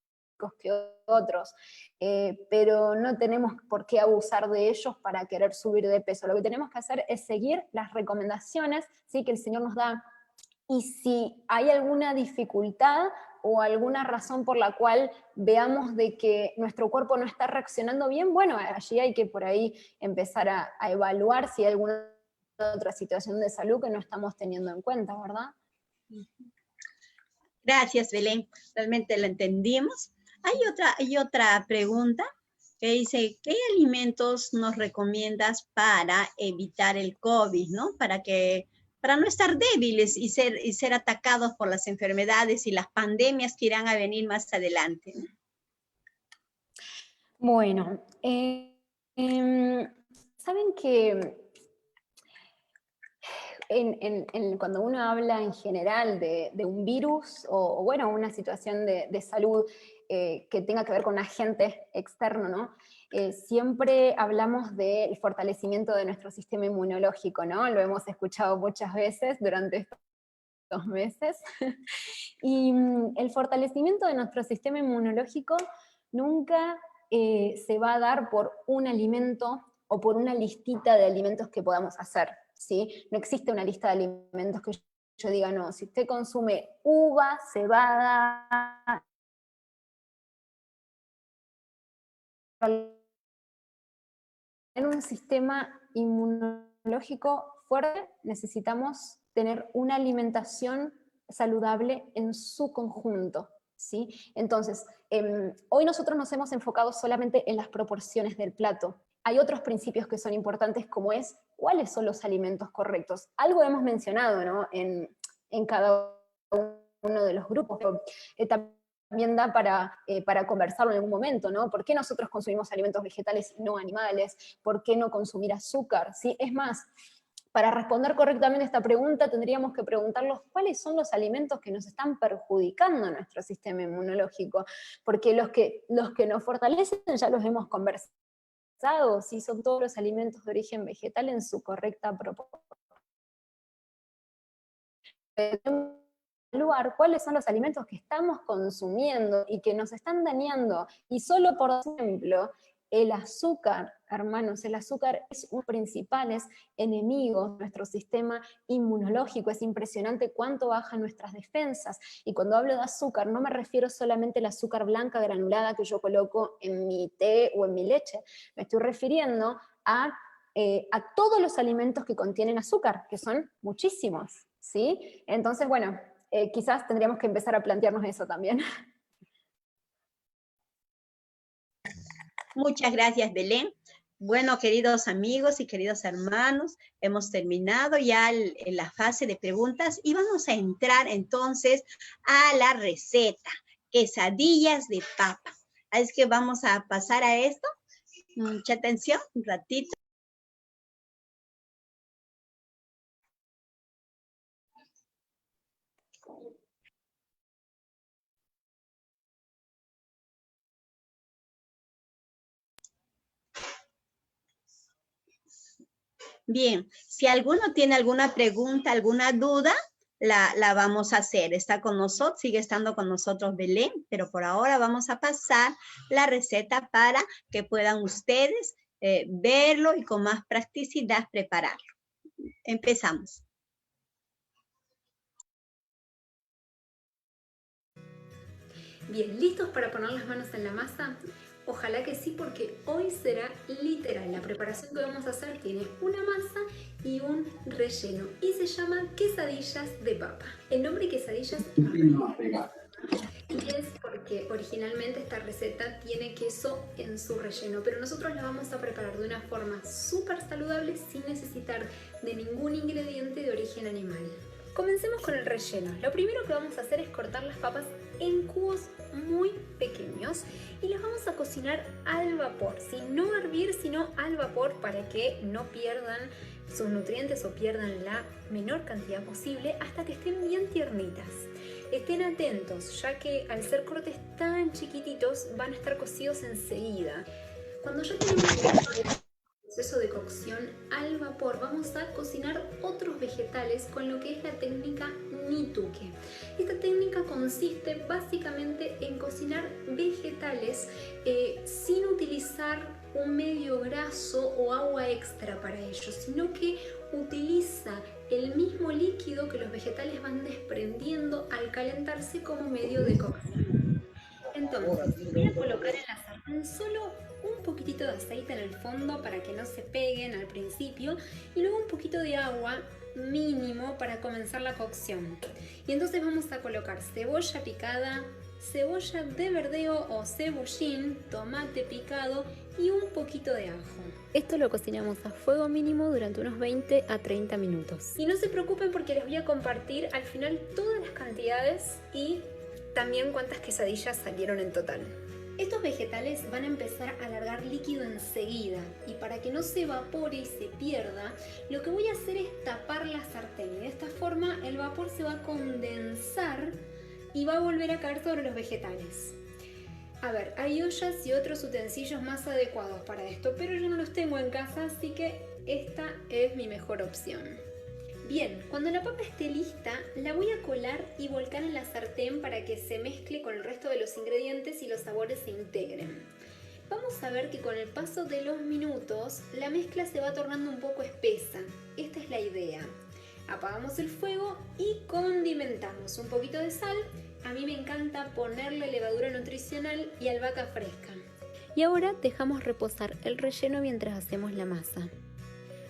que otros, pero no tenemos por qué abusar de ellos para querer subir de peso. Lo que tenemos que hacer es seguir las recomendaciones, ¿sí?, que el Señor nos da. Y si hay alguna dificultad o alguna razón por la cual veamos de que nuestro cuerpo no está reaccionando bien, bueno, allí hay que por ahí empezar a evaluar si hay alguna otra situación de salud que no estamos teniendo en cuenta, ¿verdad? Gracias, Belén. Realmente lo entendimos. Hay otra pregunta que dice, ¿qué alimentos nos recomiendas para evitar el COVID, ¿no? Para no estar débiles y ser atacados por las enfermedades y las pandemias que irán a venir más adelante. Bueno, saben que cuando uno habla en general de un virus o bueno, una situación de salud que tenga que ver con un agente externo, ¿no? Siempre hablamos del fortalecimiento de nuestro sistema inmunológico, ¿no? Lo hemos escuchado muchas veces durante estos meses. Y el fortalecimiento de nuestro sistema inmunológico nunca se va a dar por un alimento o por una listita de alimentos que podamos hacer, ¿sí? No existe una lista de alimentos que yo diga, no, si usted consume uva, cebada, en un sistema inmunológico fuerte necesitamos tener una alimentación saludable en su conjunto, ¿sí? Entonces, hoy nosotros nos hemos enfocado solamente en las proporciones del plato. Hay otros principios que son importantes, como es cuáles son los alimentos correctos. Algo hemos mencionado, ¿no?, en cada uno de los grupos. También da para conversarlo en algún momento, ¿no? ¿Por qué nosotros consumimos alimentos vegetales y no animales? ¿Por qué no consumir azúcar? ¿Sí? Es más, para responder correctamente esta pregunta tendríamos que preguntarnos cuáles son los alimentos que nos están perjudicando a nuestro sistema inmunológico, porque los que nos fortalecen ya los hemos conversado, ¿sí? Son todos los alimentos de origen vegetal en su correcta proporción. Evaluar cuáles son los alimentos que estamos consumiendo y que nos están dañando, y solo por ejemplo, el azúcar, hermanos, el azúcar es uno de los principales enemigos de nuestro sistema inmunológico. Es impresionante cuánto bajan nuestras defensas, y cuando hablo de azúcar no me refiero solamente al azúcar blanca granulada que yo coloco en mi té o en mi leche, me estoy refiriendo a todos los alimentos que contienen azúcar, que son muchísimos, ¿sí? Entonces, bueno, quizás tendríamos que empezar a plantearnos eso también. Muchas gracias, Belén. Bueno, queridos amigos y queridos hermanos, hemos terminado ya en la fase de preguntas y vamos a entrar entonces a la receta, quesadillas de papa. Así que vamos a pasar a esto. Mucha atención, un ratito. Bien, si alguno tiene alguna pregunta, alguna duda, la vamos a hacer. Está con nosotros, sigue estando con nosotros Belén, pero por ahora vamos a pasar la receta para que puedan ustedes verlo y con más practicidad prepararlo. Empezamos. Bien, ¿listos para poner las manos en la masa? Ojalá que sí, porque hoy será literal. La preparación que vamos a hacer tiene una masa y un relleno y se llama quesadillas de papa. El nombre quesadillas es porque originalmente esta receta tiene queso en su relleno, pero nosotros la vamos a preparar de una forma súper saludable sin necesitar de ningún ingrediente de origen animal. Comencemos con el relleno. Lo primero que vamos a hacer es cortar las papas en cubos muy pequeños y las vamos a cocinar al vapor, sin no hervir, sino al vapor, para que no pierdan sus nutrientes o pierdan la menor cantidad posible hasta que estén bien tiernitas. Estén atentos, ya que al ser cortes tan chiquititos van a estar cocidos enseguida. Cuando ya tenemos el proceso de cocción al vapor, vamos a cocinar otros vegetales con lo que es la técnica Nituque. Esta técnica consiste básicamente en cocinar vegetales sin utilizar un medio graso o agua extra para ello, sino que utiliza el mismo líquido que los vegetales van desprendiendo al calentarse como medio de cocción. Entonces, voy a colocar en la sartén solo un poquitito de aceite en el fondo para que no se peguen al principio y luego un poquito de agua mínimo para comenzar la cocción. Y entonces vamos a colocar cebolla picada, cebolla de verdeo o cebollín, tomate picado y un poquito de ajo. Esto lo cocinamos a fuego mínimo durante unos 20 a 30 minutos. Y no se preocupen porque les voy a compartir al final todas las cantidades y también cuántas quesadillas salieron en total. Estos vegetales van a empezar a largar líquido enseguida y para que no se evapore y se pierda, lo que voy a hacer es tapar la sartén y de esta forma el vapor se va a condensar y va a volver a caer sobre los vegetales. A ver, hay ollas y otros utensilios más adecuados para esto, pero yo no los tengo en casa, así que esta es mi mejor opción. Bien, cuando la papa esté lista, la voy a colar y volcar en la sartén para que se mezcle con el resto de los ingredientes y los sabores se integren. Vamos a ver que con el paso de los minutos, la mezcla se va tornando un poco espesa. Esta es la idea. Apagamos el fuego y condimentamos un poquito de sal. A mí me encanta ponerle levadura nutricional y albahaca fresca. Y ahora dejamos reposar el relleno mientras hacemos la masa.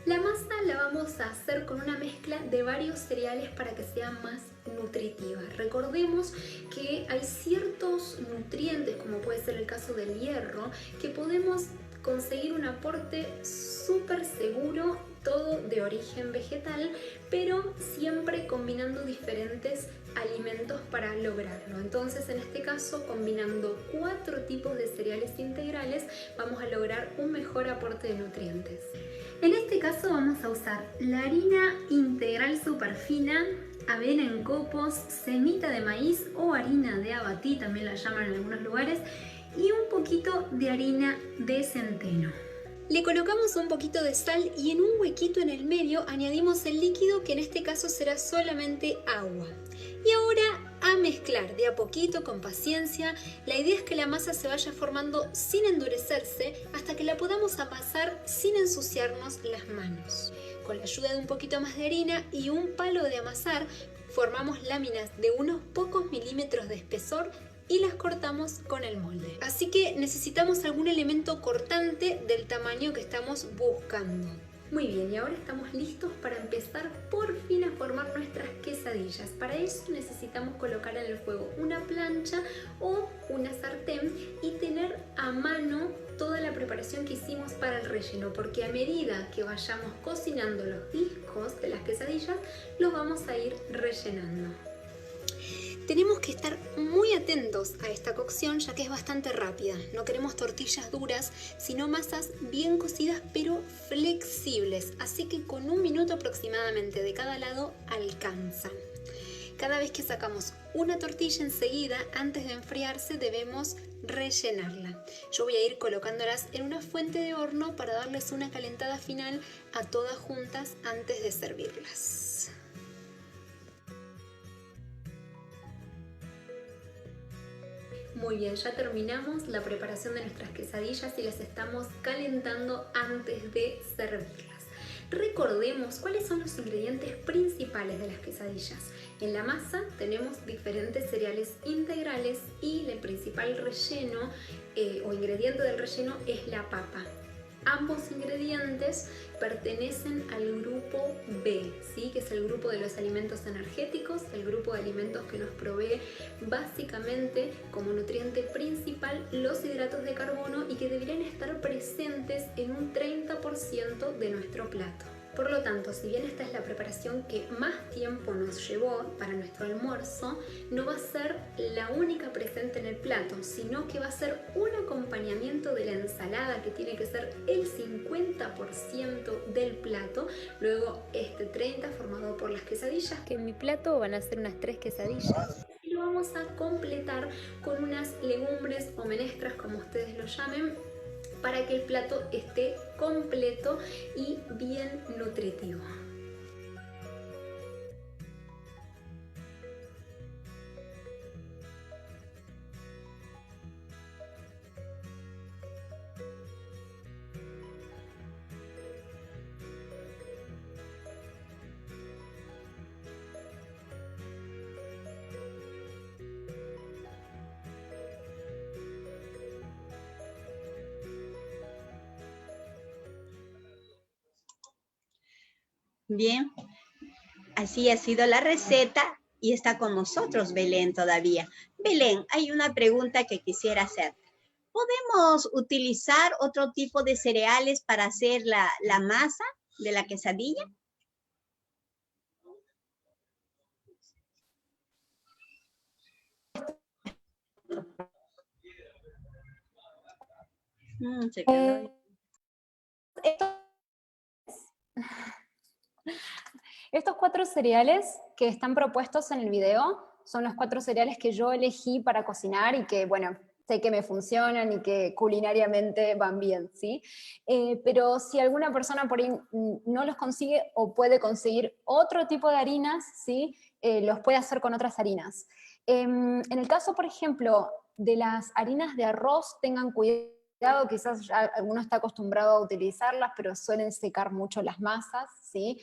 La masa la vamos a hacer con una mezcla de varios cereales para que sea más nutritiva. Recordemos que hay ciertos nutrientes, como puede ser el caso del hierro, que podemos conseguir un aporte súper seguro, todo de origen vegetal, pero siempre combinando diferentes alimentos para lograrlo. Entonces, en este caso, combinando 4 tipos de cereales integrales, vamos a lograr un mejor aporte de nutrientes. En este caso vamos a usar la harina integral super fina, avena en copos, semita de maíz o harina de abatí, también la llaman en algunos lugares, y un poquito de harina de centeno. Le colocamos un poquito de sal y en un huequito en el medio añadimos el líquido, que en este caso será solamente agua. Y ahora a mezclar de a poquito, con paciencia. La idea es que la masa se vaya formando sin endurecerse hasta que la podamos amasar sin ensuciarnos las manos. Con la ayuda de un poquito más de harina y un palo de amasar, formamos láminas de unos pocos milímetros de espesor y las cortamos con el molde. Así que necesitamos algún elemento cortante del tamaño que estamos buscando. Muy bien, y ahora estamos listos para empezar por fin a formar nuestras quesadillas. Para eso necesitamos colocar en el fuego una plancha o una sartén y tener a mano toda la preparación que hicimos para el relleno, porque a medida que vayamos cocinando los discos de las quesadillas, los vamos a ir rellenando. Tenemos que estar muy atentos a esta cocción, ya que es bastante rápida. No queremos tortillas duras, sino masas bien cocidas pero flexibles. Así que con 1 minuto aproximadamente de cada lado alcanza. Cada vez que sacamos una tortilla enseguida, antes de enfriarse, debemos rellenarla. Yo voy a ir colocándolas en una fuente de horno para darles una calentada final a todas juntas antes de servirlas. Muy bien, ya terminamos la preparación de nuestras quesadillas y las estamos calentando antes de servirlas. Recordemos cuáles son los ingredientes principales de las quesadillas. En la masa tenemos diferentes cereales integrales y el principal relleno o ingrediente del relleno es la papa. Ambos ingredientes pertenecen al grupo B, ¿sí? Que es el grupo de los alimentos energéticos, el grupo de alimentos que nos provee básicamente como nutriente principal los hidratos de carbono y que deberían estar presentes en un 30% de nuestro plato. Por lo tanto, si bien esta es la preparación que más tiempo nos llevó para nuestro almuerzo, no va a ser la única presente en el plato, sino que va a ser un acompañamiento de la ensalada que tiene que ser el 50% del plato, luego este 30% formado por las quesadillas, que en mi plato van a ser unas 3 quesadillas, y lo vamos a completar con unas legumbres o menestras, como ustedes lo llamen, para que el plato esté completo y bien nutritivo. Bien, así ha sido la receta y está con nosotros Belén todavía. Belén, hay una pregunta que quisiera hacer. ¿Podemos utilizar otro tipo de cereales para hacer la masa de la quesadilla? Se quedó. Estos 4 cereales que están propuestos en el video son los 4 cereales que yo elegí para cocinar y que, bueno, sé que me funcionan y que culinariamente van bien, ¿sí? Pero si alguna persona por ahí no los consigue o puede conseguir otro tipo de harinas, ¿sí? Los puede hacer con otras harinas. En el caso, por ejemplo, de las harinas de arroz, tengan cuidado, quizás ya alguno está acostumbrado a utilizarlas, pero suelen secar mucho las masas, ¿sí?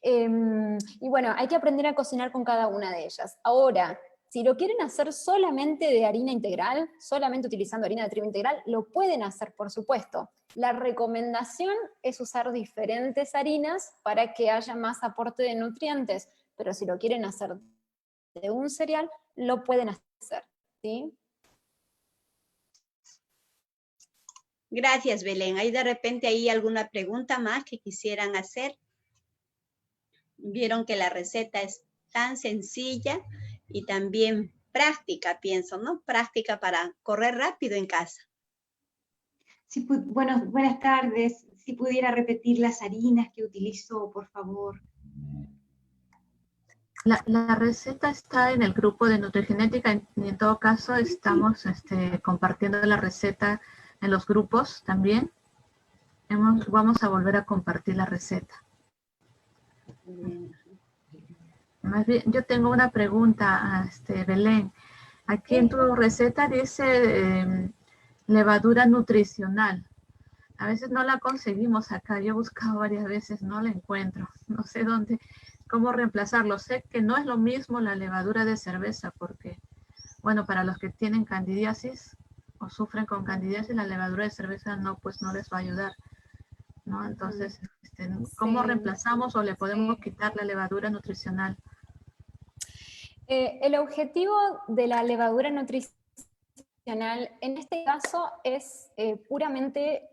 Y bueno, hay que aprender a cocinar con cada una de ellas. Ahora, si lo quieren hacer solamente de harina integral, solamente utilizando harina de trigo integral, lo pueden hacer, por supuesto. La recomendación es usar diferentes harinas para que haya más aporte de nutrientes, pero si lo quieren hacer de un cereal, lo pueden hacer, ¿sí? Gracias, Belén. ¿Hay de repente ahí alguna pregunta más que quisieran hacer? Vieron que la receta es tan sencilla y también práctica, pienso, ¿no? Práctica para correr rápido en casa. Sí, buenas tardes. Si pudiera repetir las harinas que utilizo, por favor. La receta está en el grupo de Nutrigenética y en todo caso estamos compartiendo la receta en los grupos también. Vamos a volver a compartir la receta. Más bien, yo tengo una pregunta, Belén. Aquí en tu receta dice levadura nutricional. A veces no la conseguimos acá. Yo he buscado varias veces, no la encuentro. No sé dónde, cómo reemplazarlo. Sé que no es lo mismo la levadura de cerveza porque, bueno, para los que tienen candidiasis o sufren con candidiasis, la levadura de cerveza no, pues no les va a ayudar, ¿no? Entonces, ¿cómo reemplazamos o le podemos quitar la levadura nutricional? El objetivo de la levadura nutricional en este caso es puramente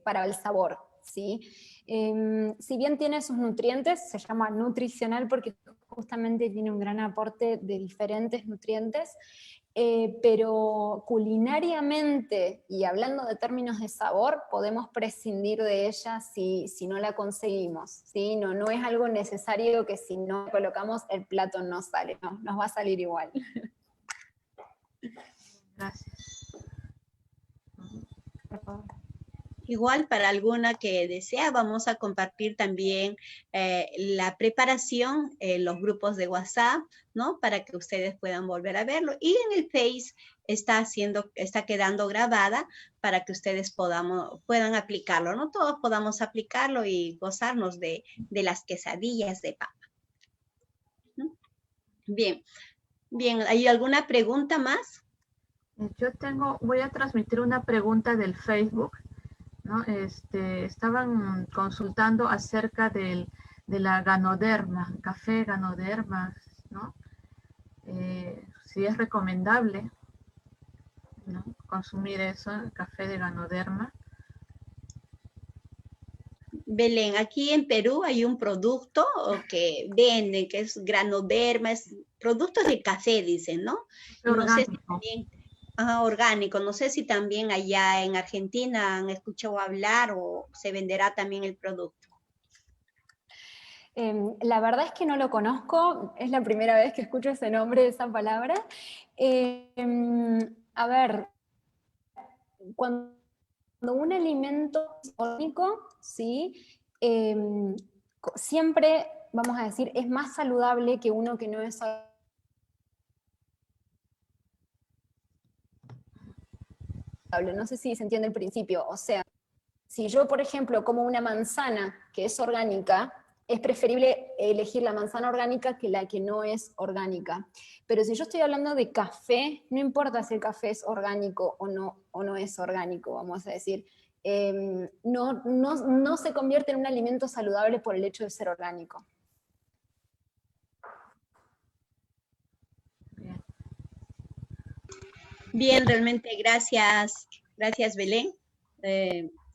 para el sabor, ¿sí? Si bien tiene sus nutrientes, se llama nutricional porque justamente tiene un gran aporte de diferentes nutrientes, pero culinariamente y hablando de términos de sabor, podemos prescindir de ella si no la conseguimos, ¿sí? No es algo necesario que si no colocamos el plato no sale, no, nos va a salir igual. Gracias. Igual para alguna que desea, vamos a compartir también la preparación en los grupos de WhatsApp, ¿no? Para que ustedes puedan volver a verlo. Y en el Face está quedando grabada para que ustedes puedan aplicarlo, ¿no? Todos podamos aplicarlo y gozarnos de las quesadillas de papa. ¿No? Bien, ¿hay alguna pregunta más? Voy a transmitir una pregunta del Facebook, ¿no? Estaban consultando acerca de la Ganoderma, café Ganoderma, ¿no? Si es recomendable, ¿no?, consumir eso, el café de Ganoderma. Belén, aquí en Perú hay un producto que venden, que es Ganoderma, es productos de café, dicen, ¿no? No sé si también, orgánico, no sé si también allá en Argentina han escuchado hablar o se venderá también el producto. La verdad es que no lo conozco, es la primera vez que escucho ese nombre, esa palabra. A ver, cuando un alimento es orgánico, ¿sí? Siempre, vamos a decir, es más saludable que uno que no es saludable. No sé si se entiende el principio. O sea, si yo, por ejemplo, como una manzana que es orgánica, es preferible elegir la manzana orgánica que la que no es orgánica. Pero si yo estoy hablando de café, no importa si el café es orgánico o no es orgánico, vamos a decir. No se convierte en un alimento saludable por el hecho de ser orgánico. Bien, realmente gracias Belén.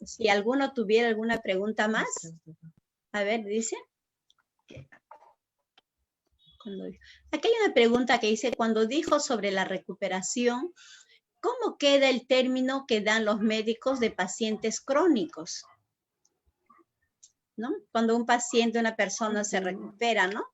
Si alguno tuviera alguna pregunta más. A ver, dice. Aquí hay una pregunta que dice, cuando dijo sobre la recuperación, ¿cómo queda el término que dan los médicos de pacientes crónicos? ¿No? Cuando un paciente, una persona se recupera, ¿no?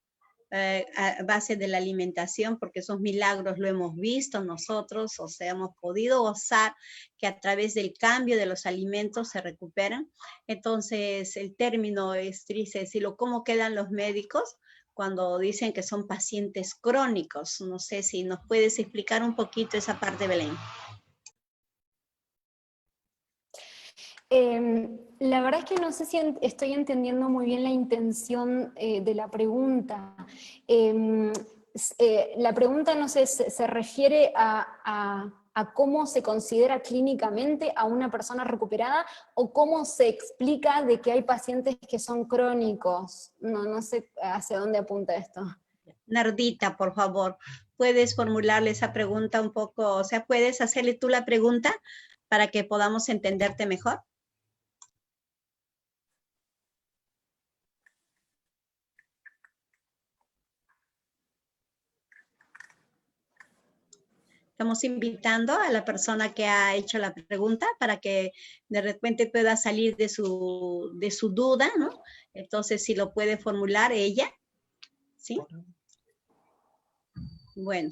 A base de la alimentación, porque esos milagros lo hemos visto nosotros, o sea, hemos podido gozar que a través del cambio de los alimentos se recuperan. Entonces, el término es triste decirlo, ¿cómo quedan los médicos cuando dicen que son pacientes crónicos? No sé si nos puedes explicar un poquito esa parte, Belén. La verdad es que no sé si estoy entendiendo muy bien la intención de la pregunta. La pregunta, no sé, se refiere a cómo se considera clínicamente a una persona recuperada o cómo se explica de que hay pacientes que son crónicos. No sé hacia dónde apunta esto. Nardita, por favor, ¿puedes formularle esa pregunta un poco? O sea, ¿puedes hacerle tú la pregunta para que podamos entenderte mejor? Estamos invitando a la persona que ha hecho la pregunta para que de repente pueda salir de su duda, ¿no? Entonces, si lo puede formular ella, ¿sí? Bueno.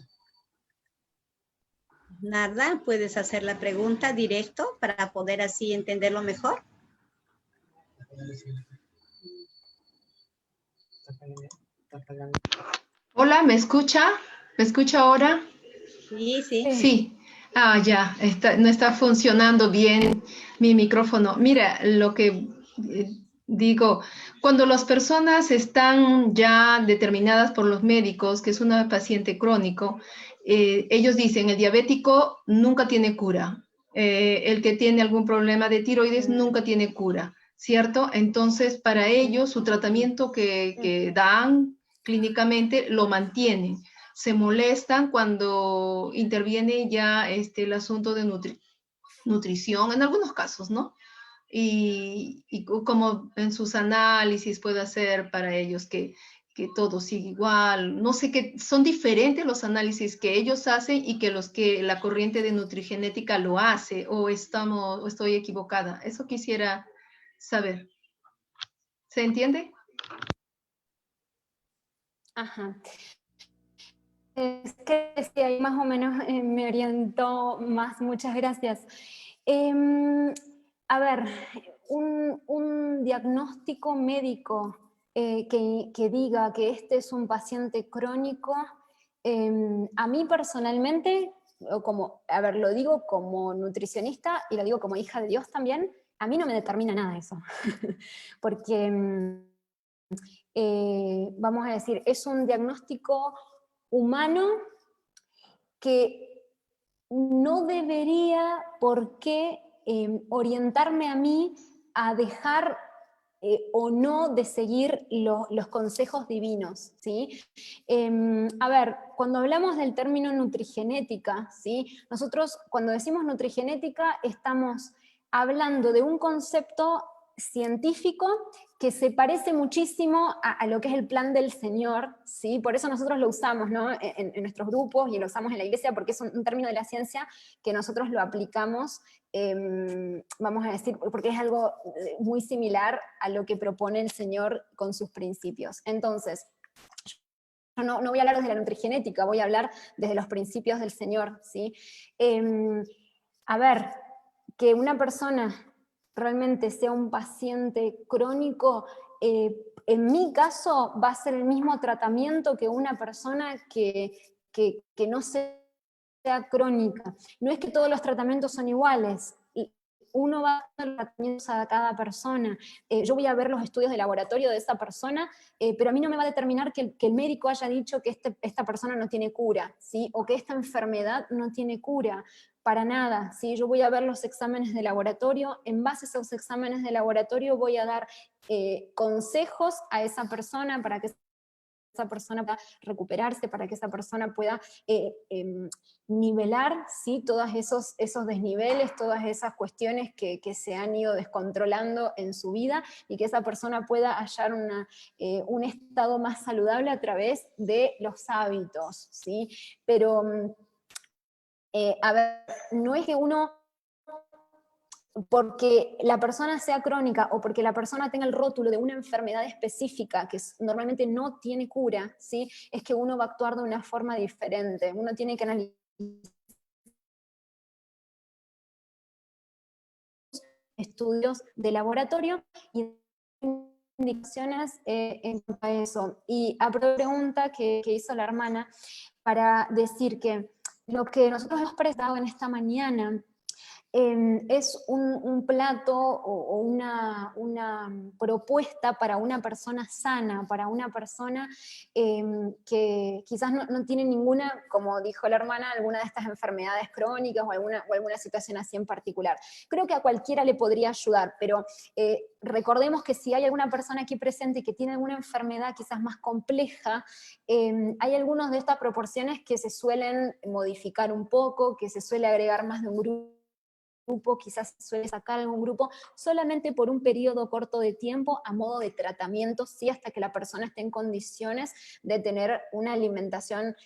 Narda, ¿puedes hacer la pregunta directo para poder así entenderlo mejor? Hola, ¿me escucha? ¿Me escucha ahora? Sí, sí. Sí. Ya, no está funcionando bien mi micrófono. Mira, lo que digo, cuando las personas están ya determinadas por los médicos que es una paciente crónico, ellos dicen, el diabético nunca tiene cura. El que tiene algún problema de tiroides nunca tiene cura, ¿cierto? Entonces, para ellos, su tratamiento que dan clínicamente lo mantienen. Se molestan cuando interviene ya el asunto de nutrición, en algunos casos, ¿no? Y como en sus análisis puede hacer para ellos que todo sigue igual. No sé, que son diferentes los análisis que ellos hacen y que los que la corriente de nutrigenética lo hace, o estoy equivocada. Eso quisiera saber. ¿Se entiende? Ajá. Es que sí, ahí más o menos me orientó más, muchas gracias. A ver, un diagnóstico médico que diga que este es un paciente crónico, a mí personalmente, lo digo como nutricionista y lo digo como hija de Dios también, a mí no me determina nada eso. Porque, vamos a decir, es un diagnóstico humano que no debería por qué orientarme a mí a dejar o no de seguir los consejos divinos, ¿sí? A ver, cuando hablamos del término nutrigenética, ¿sí? Nosotros cuando decimos nutrigenética estamos hablando de un concepto científico que se parece muchísimo a lo que es el plan del Señor, ¿sí? Por eso nosotros lo usamos, ¿no? en nuestros grupos y lo usamos en la iglesia, porque es un término de la ciencia que nosotros lo aplicamos, vamos a decir, porque es algo muy similar a lo que propone el Señor con sus principios. Entonces, yo no voy a hablar desde la nutrigenética, voy a hablar desde los principios del Señor, ¿sí? A ver, que una persona realmente sea un paciente crónico, en mi caso va a ser el mismo tratamiento que una persona que no sea crónica. No es que todos los tratamientos son iguales, uno va a dar los tratamientos a cada persona. Yo voy a ver los estudios de laboratorio de esa persona, pero a mí no me va a determinar que el médico haya dicho que esta persona no tiene cura, ¿sí? O que esta enfermedad no tiene cura. Para nada, ¿sí? Yo voy a ver los exámenes de laboratorio, en base a esos exámenes de laboratorio voy a dar consejos a esa persona para que esa persona pueda recuperarse, para que esa persona pueda nivelar, ¿sí? Todos esos desniveles, todas esas cuestiones que se han ido descontrolando en su vida y que esa persona pueda hallar un estado más saludable a través de los hábitos, ¿sí? Pero a ver, no es que uno, porque la persona sea crónica o porque la persona tenga el rótulo de una enfermedad específica que normalmente no tiene cura, ¿sí? Es que uno va a actuar de una forma diferente. Uno tiene que analizar estudios de laboratorio y indicaciones en cuanto a eso. Y a pregunta que hizo la hermana para decir que lo que nosotros hemos prestado en esta mañana es un plato o una propuesta para una persona sana, para una persona que quizás no tiene ninguna, como dijo la hermana, alguna de estas enfermedades crónicas o alguna situación así en particular. Creo que a cualquiera le podría ayudar, pero recordemos que si hay alguna persona aquí presente que tiene alguna enfermedad quizás más compleja, hay algunas de estas proporciones que se suelen modificar un poco, que se suele agregar más de un grupo, quizás suele sacar algún grupo solamente por un periodo corto de tiempo a modo de tratamiento, sí, hasta que la persona esté en condiciones de tener una alimentación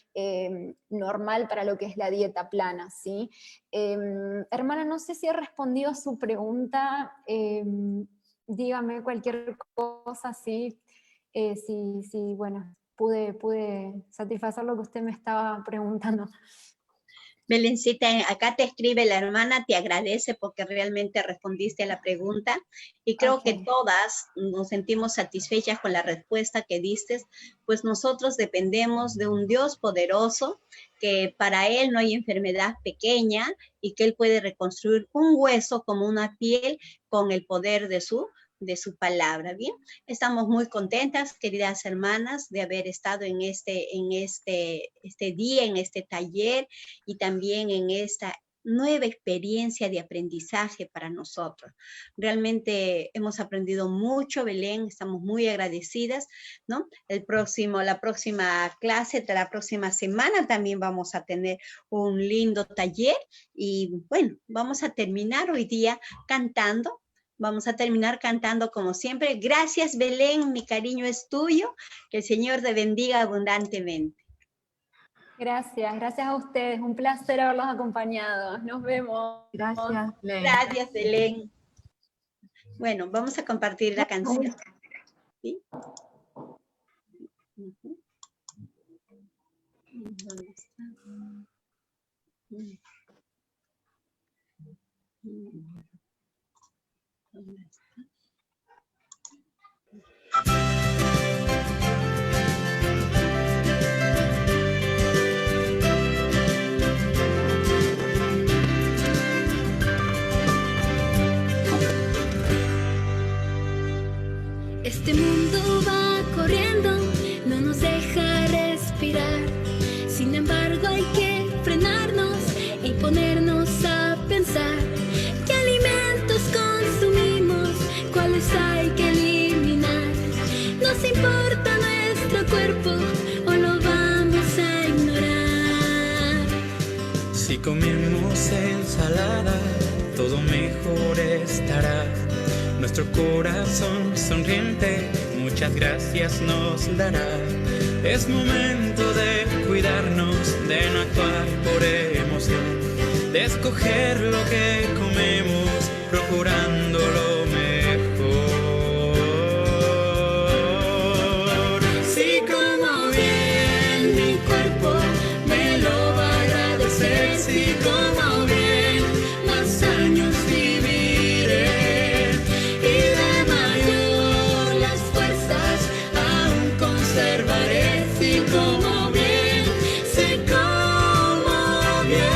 normal para lo que es la dieta plana, ¿sí? Hermana, no sé si he respondido a su pregunta, dígame cualquier cosa, sí, si bueno, pude satisfacer lo que usted me estaba preguntando. Belencita, acá te escribe la hermana, te agradece porque realmente respondiste a la pregunta y creo que todas nos sentimos satisfechas con la respuesta que diste, pues nosotros dependemos de un Dios poderoso que para Él no hay enfermedad pequeña y que Él puede reconstruir un hueso como una piel con el poder de su palabra, ¿bien? Estamos muy contentas, queridas hermanas, de haber estado en este día, en este taller y también en esta nueva experiencia de aprendizaje para nosotros. Realmente hemos aprendido mucho, Belén, estamos muy agradecidas, ¿no? La próxima clase, de la próxima semana también vamos a tener un lindo taller y bueno, vamos a terminar hoy día cantando. Vamos a terminar cantando como siempre. Gracias, Belén, mi cariño es tuyo. Que el Señor te bendiga abundantemente. Gracias a ustedes. Un placer haberlos acompañado. Nos vemos. Gracias, Belén. Gracias, Belén. Bueno, vamos a compartir la canción. ¿Sí? ¿Dónde está? Este mundo va corriendo, no nos deja respirar. Sin embargo hay que frenarnos y ponernos a pensar qué alimentos consumimos, cuáles hay que eliminar. ¿Nos importa nuestro cuerpo o lo vamos a ignorar? Si comemos ensalada, todo mejor estará. Nuestro corazón sonriente muchas gracias nos dará. Es momento de cuidarnos, de no actuar por emoción, de escoger lo que comemos, procurando lo mejor. Si como bien, mi cuerpo me lo va a agradecer. Si como bien, más años viviré. Si como bien, si como bien.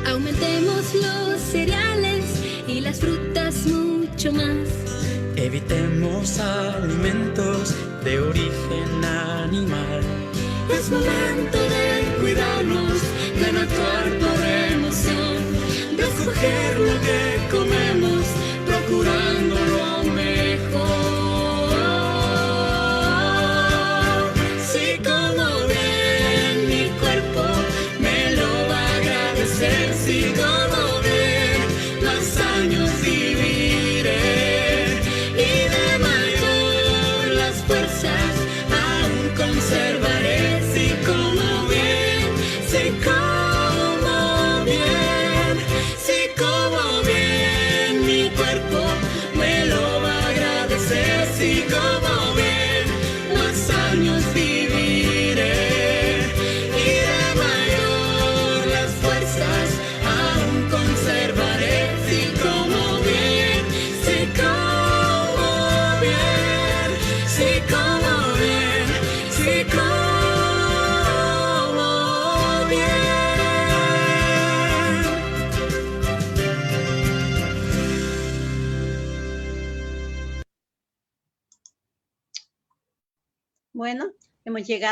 Aumentemos los cereales y las frutas mucho más. Evitemos alimentos de origen animal. Es momento de cuidarnos, de no actuar por emoción, de escoger lo que comemos, procurando lo mejor. Si como bien, mi cuerpo me lo va a agradecer. Si como bien, más años viviré y de mayor las fuerzas aún conservaré. Si como bien, si como bien, si como bien, mi cuerpo me lo va a agradecer. Si como bien, más años viviré y de mayor las fuerzas aún conservaré. Si como bien, si como bien, si como bien, si como bien. Bueno, hemos llegado